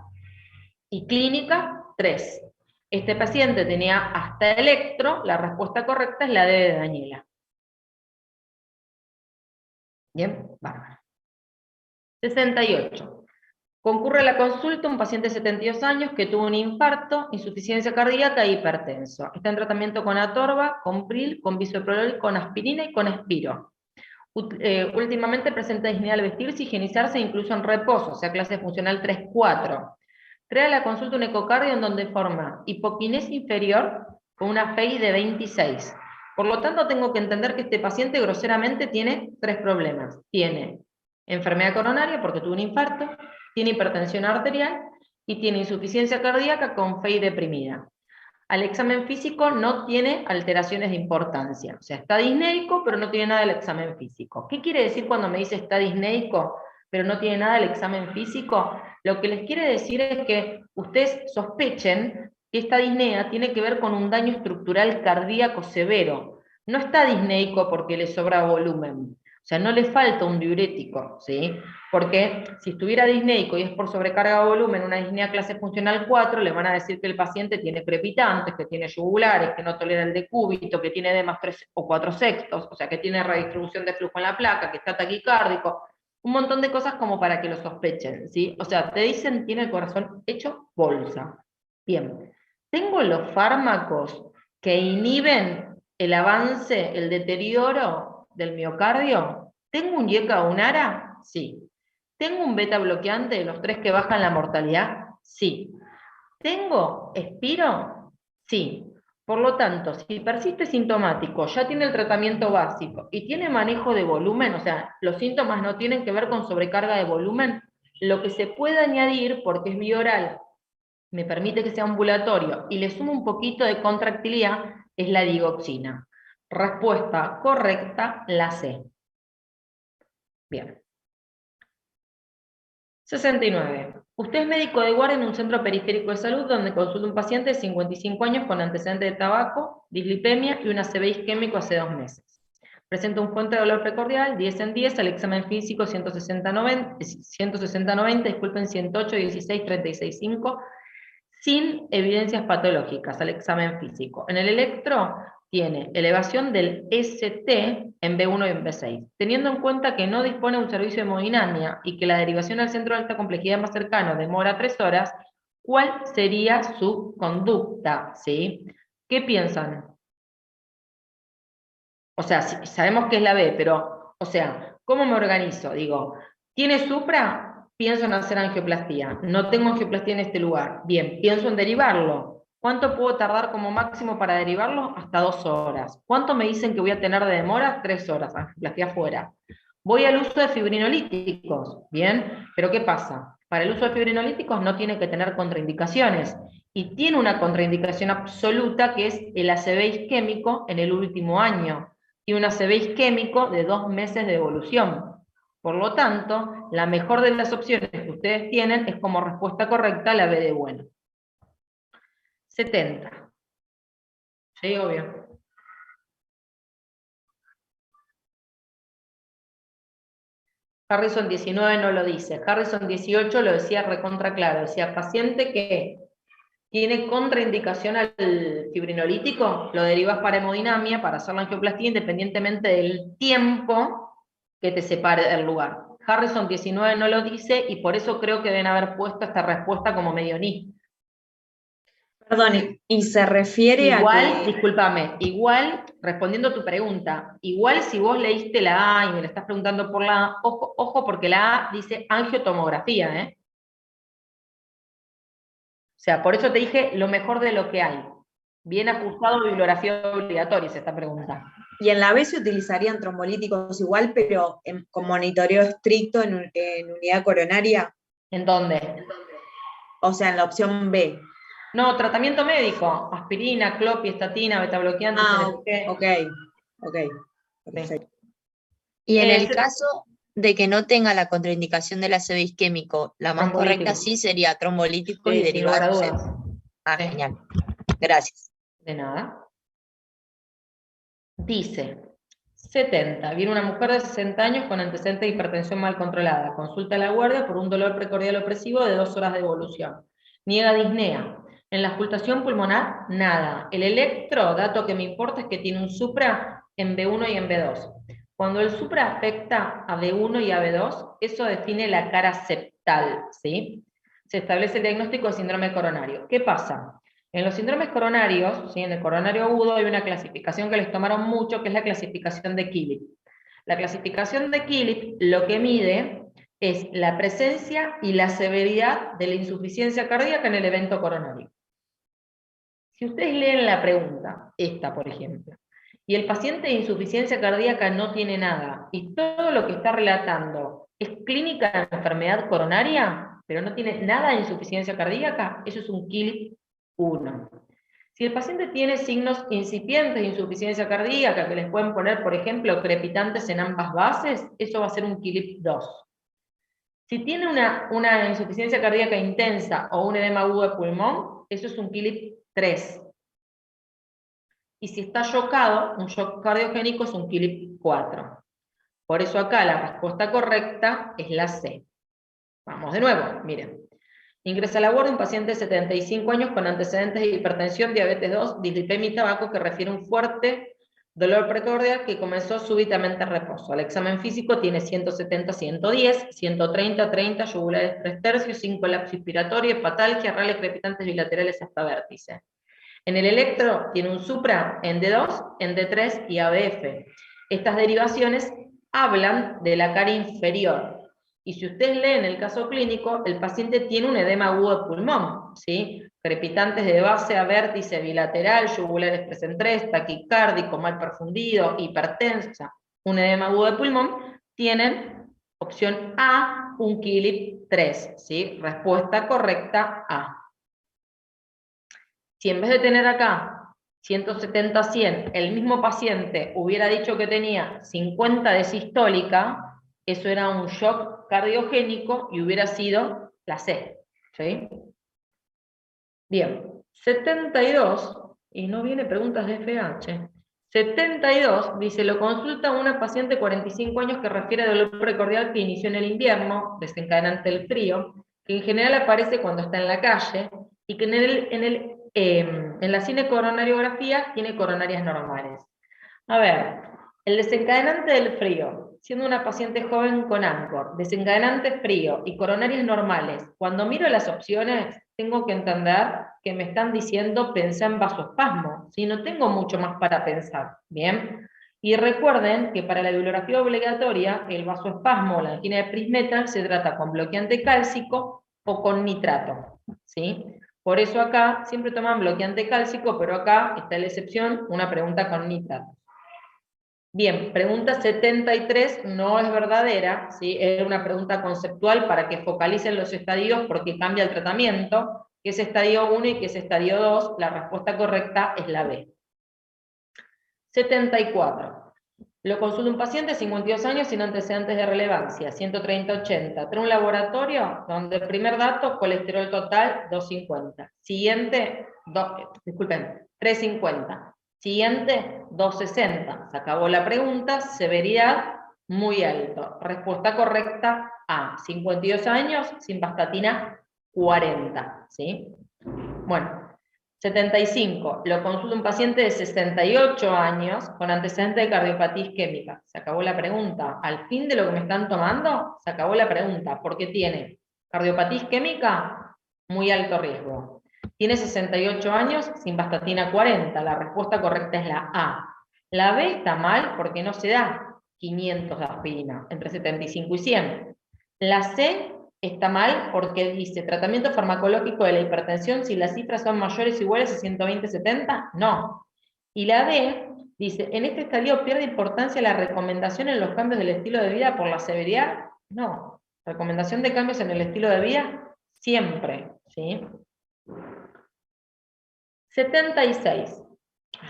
y clínica, 3. Este paciente tenía hasta electro, la respuesta correcta es la D de Daniela. Bien, bárbaro. 68. Concurre a la consulta un paciente de 72 años que tuvo un infarto, insuficiencia cardíaca e hipertenso. Está en tratamiento con atorva, con bril, con bisoprolol, con aspirina y con espiro. Últimamente presenta disnea al vestirse, higienizarse incluso en reposo, o sea, clase funcional 3-4. Trae a la consulta un ecocardio en donde forma hipoquinesia inferior con una FEI de 26. Por lo tanto, tengo que entender que este paciente groseramente tiene 3 problemas. Tiene enfermedad coronaria porque tuvo un infarto, tiene hipertensión arterial y tiene insuficiencia cardíaca con FEI deprimida. Al examen físico no tiene alteraciones de importancia. O sea, está disneico, pero no tiene nada del examen físico. ¿Qué quiere decir cuando me dice está disneico, pero no tiene nada del examen físico? Lo que les quiere decir es que ustedes sospechen que esta disnea tiene que ver con un daño estructural cardíaco severo. No está disneico porque le sobra volumen. O sea, no le falta un diurético, ¿sí? Porque si estuviera disneico y es por sobrecarga de volumen, una disnea clase funcional 4, le van a decir que el paciente tiene crepitantes, que tiene yugulares, que no tolera el decúbito, que tiene edemas 3 o 4 sextos, o sea, que tiene redistribución de flujo en la placa, que está taquicárdico, un montón de cosas como para que lo sospechen, ¿sí? O sea, te dicen tiene el corazón hecho bolsa. Bien, tengo los fármacos que inhiben el avance, el deterioro del miocardio. ¿Tengo un YECA o un ARA? Sí. ¿Tengo un beta bloqueante de los 3 que bajan la mortalidad? Sí. ¿Tengo espiro? Sí. Por lo tanto, si persiste sintomático, ya tiene el tratamiento básico y tiene manejo de volumen, o sea, los síntomas no tienen que ver con sobrecarga de volumen, lo que se puede añadir, porque es bioral, me permite que sea ambulatorio y le sumo un poquito de contractilidad, es la digoxina. Respuesta correcta, la C. Bien. 69. Usted es médico de guardia en un centro periférico de salud donde consulta un paciente de 55 años con antecedente de tabaco, dislipemia y un ACV isquémico hace 2 meses. Presenta un fuerte dolor precordial, 10 en 10, al examen físico 160-90, disculpen, 108, 16, 36, 5, sin evidencias patológicas al examen físico. En el electro tiene elevación del ST en B1 y en B6. Teniendo en cuenta que no dispone de un servicio de hemodinamia y que la derivación al centro de alta complejidad más cercano demora 3 horas, ¿cuál sería su conducta? ¿Sí? ¿Qué piensan? O sea, sabemos que es la B, pero, o sea, ¿cómo me organizo? Digo, ¿tiene supra? Pienso en hacer angioplastía. No tengo angioplastía en este lugar. Bien, pienso en derivarlo. ¿Cuánto puedo tardar como máximo para derivarlo? Hasta 2 horas. ¿Cuánto me dicen que voy a tener de demora? 3 horas, angioplastía afuera. Voy al uso de fibrinolíticos. Bien, pero ¿qué pasa? Para el uso de fibrinolíticos no tiene que tener contraindicaciones. Y tiene una contraindicación absoluta que es el ACV isquémico en el último año. Y un ACV isquémico de 2 meses de evolución. Por lo tanto, la mejor de las opciones que ustedes tienen es como respuesta correcta la B de bueno. 70. ¿Sí, obvio? Harrison 19 no lo dice. Harrison 18 lo decía recontra claro. Decía, paciente que tiene contraindicación al fibrinolítico, lo derivas para hemodinamia, para hacer la angioplastía, independientemente del tiempo que te separe del lugar. Harrison 19 no lo dice, y por eso creo que deben haber puesto esta respuesta como medio ni. Perdón, y se refiere Igual, a que... discúlpame, igual, respondiendo a tu pregunta, igual si vos leíste la A y me la estás preguntando por la A, ojo, ojo porque la A dice angiotomografía, ¿eh? O sea, por eso te dije lo mejor de lo que hay. Bien ajustado, bibliografía obligatoria es esta pregunta. Y en la B se utilizarían trombolíticos igual, pero con monitoreo estricto en unidad coronaria. ¿En dónde? O sea, en la opción B. No, tratamiento médico. Aspirina, clopi, estatina, betabloqueantes, NPG. Ok, perfecto. Y en el Ese- caso de que no tenga la contraindicación del ACV isquémico, la más Trombolítico. correcta sí sería trombolítico y Sí, sin lugar a derivados. dudas. Ah, Sí. genial. Gracias. De nada. Dice, 70. Viene una mujer de 60 años con antecedentes de hipertensión mal controlada. Consulta a la guardia por un dolor precordial opresivo de 2 horas de evolución. Niega disnea. En la auscultación pulmonar, nada. El electro, dato que me importa es que tiene un supra en B1 y en B2. Cuando el supra afecta a B1 y a B2, eso define la cara septal, ¿sí? Se establece el diagnóstico de síndrome coronario. ¿Qué pasa? En los síndromes coronarios, ¿sí? En el coronario agudo hay una clasificación que les tomaron mucho, que es la clasificación de Killip. La clasificación de Killip lo que mide es la presencia y la severidad de la insuficiencia cardíaca en el evento coronario. Si ustedes leen la pregunta, esta por ejemplo, y el paciente de insuficiencia cardíaca no tiene nada, y todo lo que está relatando es clínica de enfermedad coronaria, pero no tiene nada de insuficiencia cardíaca, eso es un Killip 1. Si el paciente tiene signos incipientes de insuficiencia cardíaca, que les pueden poner, por ejemplo, crepitantes en ambas bases, eso va a ser un Killip 2. Si tiene una insuficiencia cardíaca intensa o un edema agudo de pulmón, eso es un Killip 3. Y si está shockado, un shock cardiogénico es un Killip 4. Por eso acá la respuesta correcta es la C. Vamos de nuevo, miren. Ingresa a la guardia un paciente de 75 años con antecedentes de hipertensión, diabetes 2, dislipemia y tabaco que refiere un fuerte dolor precordial que comenzó súbitamente a reposo. El examen físico tiene 170, 110, 130, 30, yugulares 3 tercios, 5 lapso inspiratorio, hepatalgia, rales crepitantes bilaterales hasta vértice. En el electro tiene un supra en D2, en D3 y ABF. Estas derivaciones hablan de la cara inferior. Y si ustedes leen el caso clínico, el paciente tiene un edema agudo de pulmón, ¿sí? Crepitantes de base a vértice bilateral, yugulares 3 en 3, taquicárdico, mal perfundido, hipertensa, un edema agudo de pulmón, tienen opción A, un Killip 3, ¿sí? Respuesta correcta A. Si en vez de tener acá 170-100, el mismo paciente hubiera dicho que tenía 50 de sistólica, eso era un shock cardiogénico y hubiera sido la C. ¿Sí? Bien, 72, y no viene preguntas de FH. 72 dice, lo consulta una paciente de 45 años que refiere a dolor precordial que inició en el invierno, desencadenante del frío, que en general aparece cuando está en la calle, y que en la cinecoronariografía tiene coronarias normales. A ver, el desencadenante del frío, siendo una paciente joven con ANCOR, desencadenante frío y coronarias normales, cuando miro las opciones, tengo que entender que me están diciendo pensar en vasoespasmo, si no tengo mucho más para pensar, ¿bien? Y recuerden que para la bibliografía obligatoria, el vasoespasmo o la angina de Prismetal se trata con bloqueante cálcico o con nitrato, ¿sí? Por eso acá siempre toman bloqueante cálcico, pero acá está la excepción, una pregunta con nitrato. Bien, pregunta 73 no es verdadera, ¿sí? Es una pregunta conceptual para que focalicen los estadios porque cambia el tratamiento, que es estadio 1 y que es estadio 2, la respuesta correcta es la B. 74. Lo consulta un paciente de 52 años sin antecedentes de relevancia, 130-80. Trae un laboratorio donde el primer dato, colesterol total, 250. Siguiente, 350. Siguiente, 260. Se acabó la pregunta, severidad, muy alto. Respuesta correcta, A. 52 años, simvastatina, 40. ¿Sí? Bueno. 75. Lo consulta un paciente de 68 años con antecedentes de cardiopatía isquémica. Se acabó la pregunta. Al fin de lo que me están tomando, se acabó la pregunta. Porque tiene cardiopatía isquémica, muy alto riesgo. Tiene 68 años, simvastatina 40. La respuesta correcta es la A. La B está mal porque no se da 500 de aspirina, entre 75 y 100. La C está mal porque dice tratamiento farmacológico de la hipertensión si las cifras son mayores o iguales a 120-70, no. Y la D dice, en este estadio pierde importancia la recomendación en los cambios del estilo de vida por la severidad, no. Recomendación de cambios en el estilo de vida, siempre, ¿sí? 76.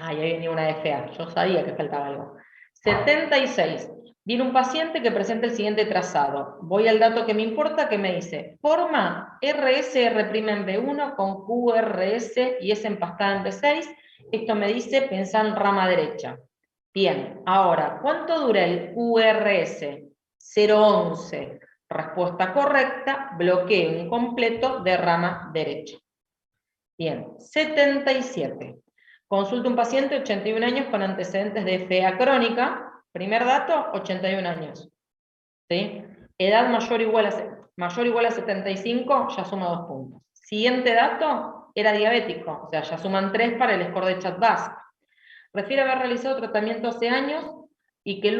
Ay, ahí venía una FA, yo sabía que faltaba algo. 76. Viene un paciente que presenta el siguiente trazado. Voy al dato que me importa, que me dice, forma RSR' en B1 con QRS y S empastada en B6. Esto me dice pensar en rama derecha. Bien, ahora, ¿cuánto dura el QRS? 0,11. Respuesta correcta, bloqueo incompleto de rama derecha. Bien, 77. Consulta un paciente de 81 años con antecedentes de FA crónica. Primer dato, 81 años. ¿Sí? Edad mayor o igual a 75, ya suma 2 puntos. Siguiente dato, era diabético, o sea, ya suman 3 para el score de Chat-Basque. Refiere a haber realizado tratamiento hace años y que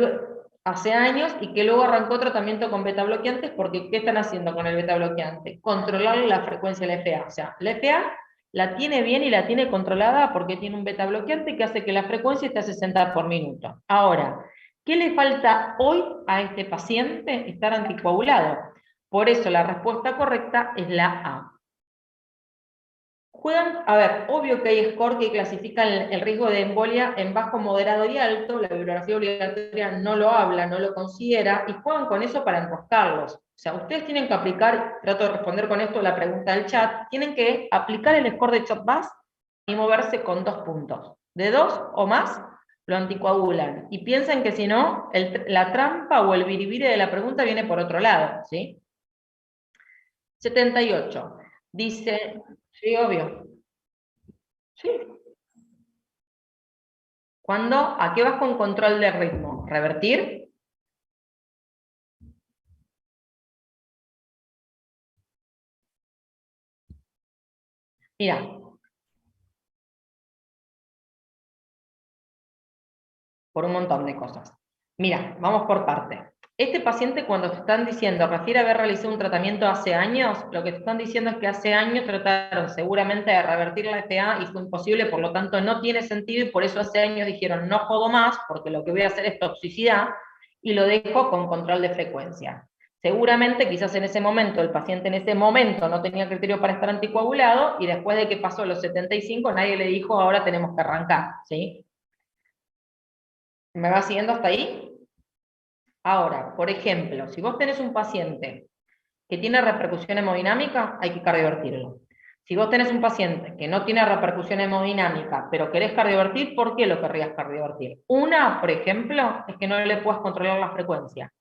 luego arrancó tratamiento con beta bloqueantes, porque ¿qué están haciendo con el beta bloqueante? Controlar la frecuencia de la FA. O sea, la FA la tiene bien y la tiene controlada porque tiene un beta bloqueante que hace que la frecuencia esté a 60 por minuto. Ahora, ¿qué le falta hoy a este paciente? Estar anticoagulado. Por eso la respuesta correcta es la A. Juegan, a ver, obvio que hay score que clasifican el riesgo de embolia en bajo, moderado y alto, la bibliografía obligatoria no lo habla, no lo considera, y juegan con eso para enroscarlos. O sea, ustedes tienen que aplicar, trato de responder con esto la pregunta del chat, tienen que aplicar el score de Chat-Basque y moverse con 2 puntos. De 2 o más, lo anticoagulan. Y piensen que si no, la trampa o el biribiri de la pregunta viene por otro lado, ¿sí? 78. Dice, sí, obvio. Sí. ¿Cuándo? ¿A qué vas con control de ritmo? ¿Revertir? Mira. Por un montón de cosas. Mira, vamos por parte. Este paciente, cuando te están diciendo, refiere a haber realizado un tratamiento hace años, lo que te están diciendo es que hace años trataron seguramente de revertir la FA y fue imposible, por lo tanto no tiene sentido, y por eso hace años dijeron, no jodo más, porque lo que voy a hacer es toxicidad, y lo dejo con control de frecuencia. Seguramente, quizás en ese momento, el paciente en ese momento no tenía criterio para estar anticoagulado, y después de que pasó los 75, nadie le dijo, ahora tenemos que arrancar, ¿sí? ¿Me va siguiendo hasta ahí? Ahora, por ejemplo, si vos tenés un paciente que tiene repercusión hemodinámica, hay que cardiovertirlo. Si vos tenés un paciente que no tiene repercusión hemodinámica, pero querés cardiovertir, ¿por qué lo querrías cardiovertir? Una, por ejemplo, es que no le puedes controlar la frecuencia,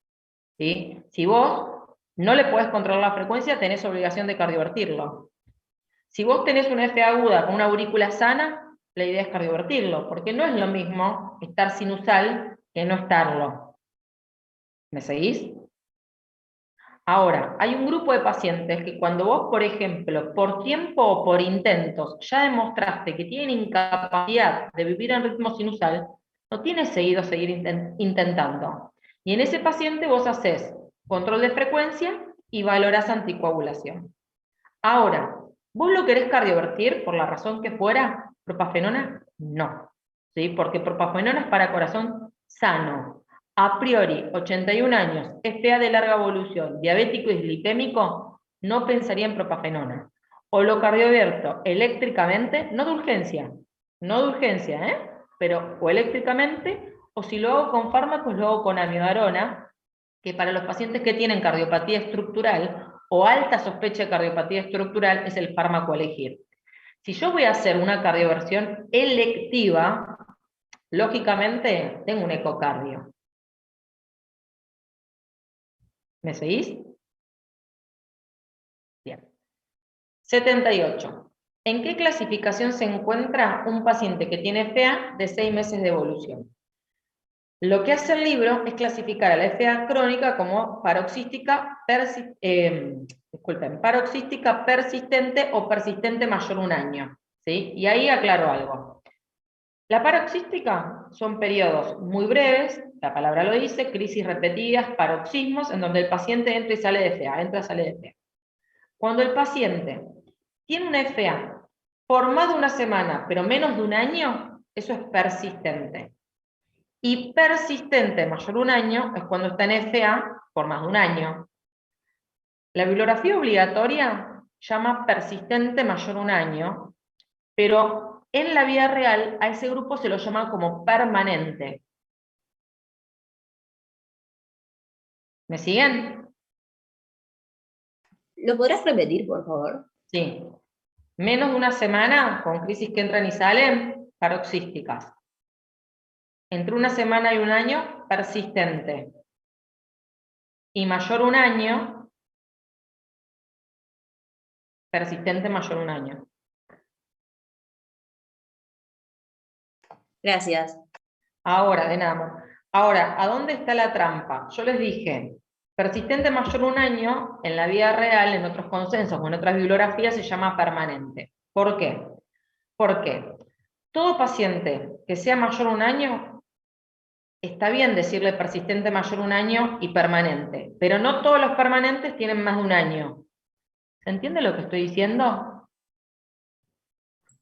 ¿sí? Si vos no le podés controlar la frecuencia, tenés obligación de cardiovertirlo. Si vos tenés una FA aguda con una aurícula sana, la idea es cardiovertirlo, porque no es lo mismo estar sinusal que no estarlo. ¿Me seguís? Ahora, hay un grupo de pacientes que cuando vos, por ejemplo, por tiempo o por intentos, ya demostraste que tienen incapacidad de vivir en ritmo sinusal, no tienes seguir intentando. Y en ese paciente vos haces control de frecuencia y valorás anticoagulación. Ahora, ¿vos lo querés cardiovertir por la razón que fuera? ¿Propafenona? No. ¿Sí? Porque propafenona es para corazón sano. A priori, 81 años, FA de larga evolución, diabético y dislipémico, no pensaría en propafenona. O lo cardiovierto eléctricamente, no de urgencia, pero o eléctricamente, o si lo hago con fármacos, lo hago con amiodarona, que para los pacientes que tienen cardiopatía estructural o alta sospecha de cardiopatía estructural es el fármaco a elegir. Si yo voy a hacer una cardioversión electiva, lógicamente tengo un ecocardio. ¿Me seguís? Bien. 78. ¿En qué clasificación se encuentra un paciente que tiene FA de 6 meses de evolución? Lo que hace el libro es clasificar a la FA crónica como paroxística, paroxística persistente o persistente mayor a un año, ¿sí? Y ahí aclaro algo. La paroxística son periodos muy breves, la palabra lo dice, crisis repetidas, paroxismos, en donde el paciente entra y sale de FA, entra y sale de FA. Cuando el paciente tiene una FA por más de una semana, pero menos de un año, eso es persistente. Y persistente mayor a un año es cuando está en FA por más de un año. La bibliografía obligatoria llama persistente mayor a un año, pero en la vida real a ese grupo se lo llama como permanente. ¿Me siguen? ¿Lo podrás repetir, por favor? Sí. Menos de una semana, con crisis que entran y salen, paroxísticas. Entre una semana y un año, persistente. Y mayor a un año, persistente mayor a un año. Gracias. Ahora, de nada. Ahora, ¿a dónde está la trampa? Yo les dije, persistente mayor a un año, en la vida real, en otros consensos o en otras bibliografías, se llama permanente. ¿Por qué? Porque todo paciente que sea mayor a un año, está bien decirle persistente mayor a un año y permanente, pero no todos los permanentes tienen más de un año. ¿Se entiende lo que estoy diciendo?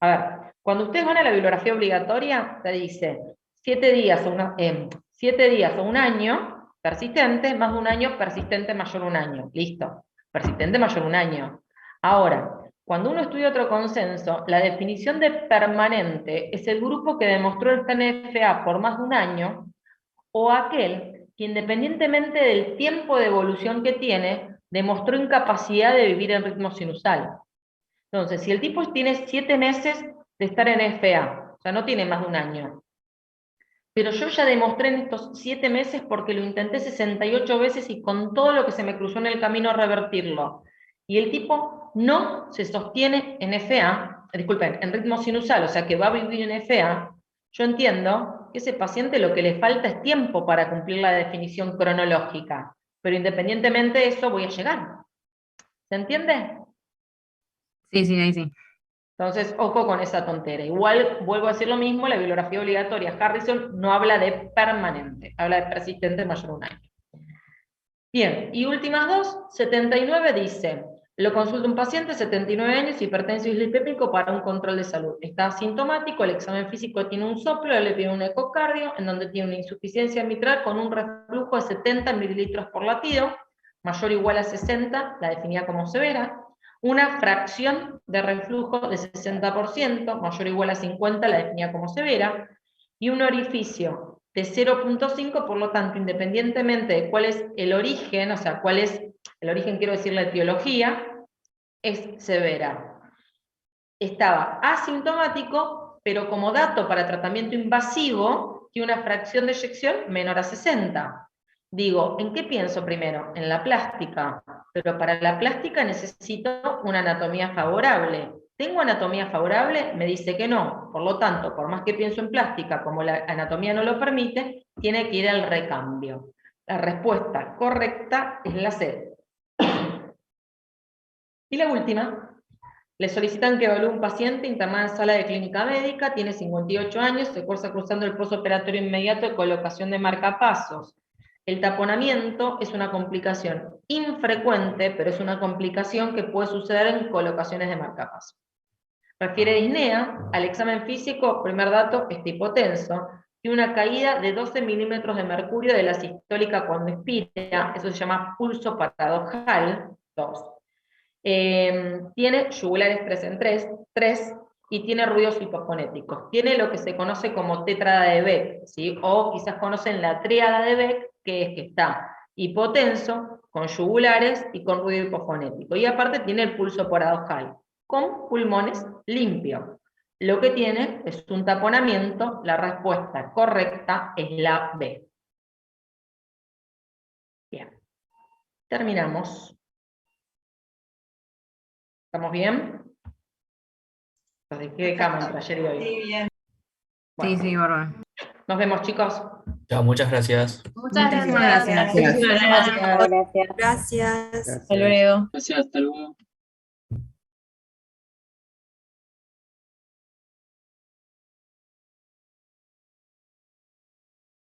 A ver, cuando ustedes van a la bibliografía obligatoria, te dice 7 días o un año persistente, más de un año persistente mayor a un año. Listo, persistente mayor a un año. Ahora, cuando uno estudia otro consenso, la definición de permanente es el grupo que demostró el PNFA por más de un año, o aquel que independientemente del tiempo de evolución que tiene, demostró incapacidad de vivir en ritmo sinusal. Entonces, si el tipo tiene 7 meses de estar en FA, o sea, no tiene más de un año, pero yo ya demostré en estos 7 meses porque lo intenté 68 veces y con todo lo que se me cruzó en el camino revertirlo, y el tipo no se sostiene en FA, disculpen, en ritmo sinusal, o sea que va a vivir en FA, yo entiendo que ese paciente lo que le falta es tiempo para cumplir la definición cronológica, pero independientemente de eso voy a llegar. ¿Se entiende? Sí, sí, ahí sí. Entonces, ojo con esa tontera. Igual, vuelvo a decir lo mismo, la bibliografía obligatoria Harrison no habla de permanente, habla de persistente mayor a un año. Bien, y últimas dos, 79 dice, lo consulta un paciente, 79 años, hipertenso y dislipémico para un control de salud. Está asintomático, el examen físico tiene un soplo, le pide un ecocardio, en donde tiene una insuficiencia mitral con un reflujo de 70 mililitros por latido, mayor o igual a 60, la definía como severa, una fracción de reflujo de 60%, mayor o igual a 50, la definía como severa, y un orificio de 0.5, por lo tanto, independientemente de cuál es el origen, o sea, cuál es el origen, quiero decir, la etiología, es severa. estaba asintomático, pero como dato para tratamiento invasivo, tiene una fracción de eyección menor a 60. Digo, ¿en qué pienso primero? En la plástica, pero para la plástica necesito una anatomía favorable. ¿Tengo anatomía favorable? Me dice que no. Por lo tanto, por más que pienso en plástica, como la anatomía no lo permite, tiene que ir al recambio. La respuesta correcta es la C. Y la última, le solicitan que evalúe un paciente internado en sala de clínica médica, tiene 58 años, se cursa cruzando el postoperatorio inmediato de colocación de marcapasos. El taponamiento es una complicación infrecuente, pero es una complicación que puede suceder en colocaciones de marcapasos. Refiere disnea, al examen físico, primer dato, está hipotenso, tiene una caída de 12 milímetros de mercurio de la sistólica cuando expira, eso se llama pulso paradojal, 2. Tiene yugulares 3 en 3, y tiene ruidos hipofonéticos. Tiene lo que se conoce como tétrada de Beck, ¿sí? O quizás conocen la tríada de Beck, que es que está hipotenso, con yugulares y con ruido hipofonético. Y aparte tiene el pulso paradojal, con pulmones limpios. Lo que tiene es un taponamiento, la respuesta correcta es la B. Bien. Terminamos. ¿Estamos bien? ¿De qué cama entre ayer y hoy? Sí, bien. Bueno, Sí, bárbaro. nos vemos, chicos. Chao, muchas gracias. Muchas Muchísimas gracias. gracias. Muchas gracias. Gracias. Hasta luego. Gracias, hasta luego.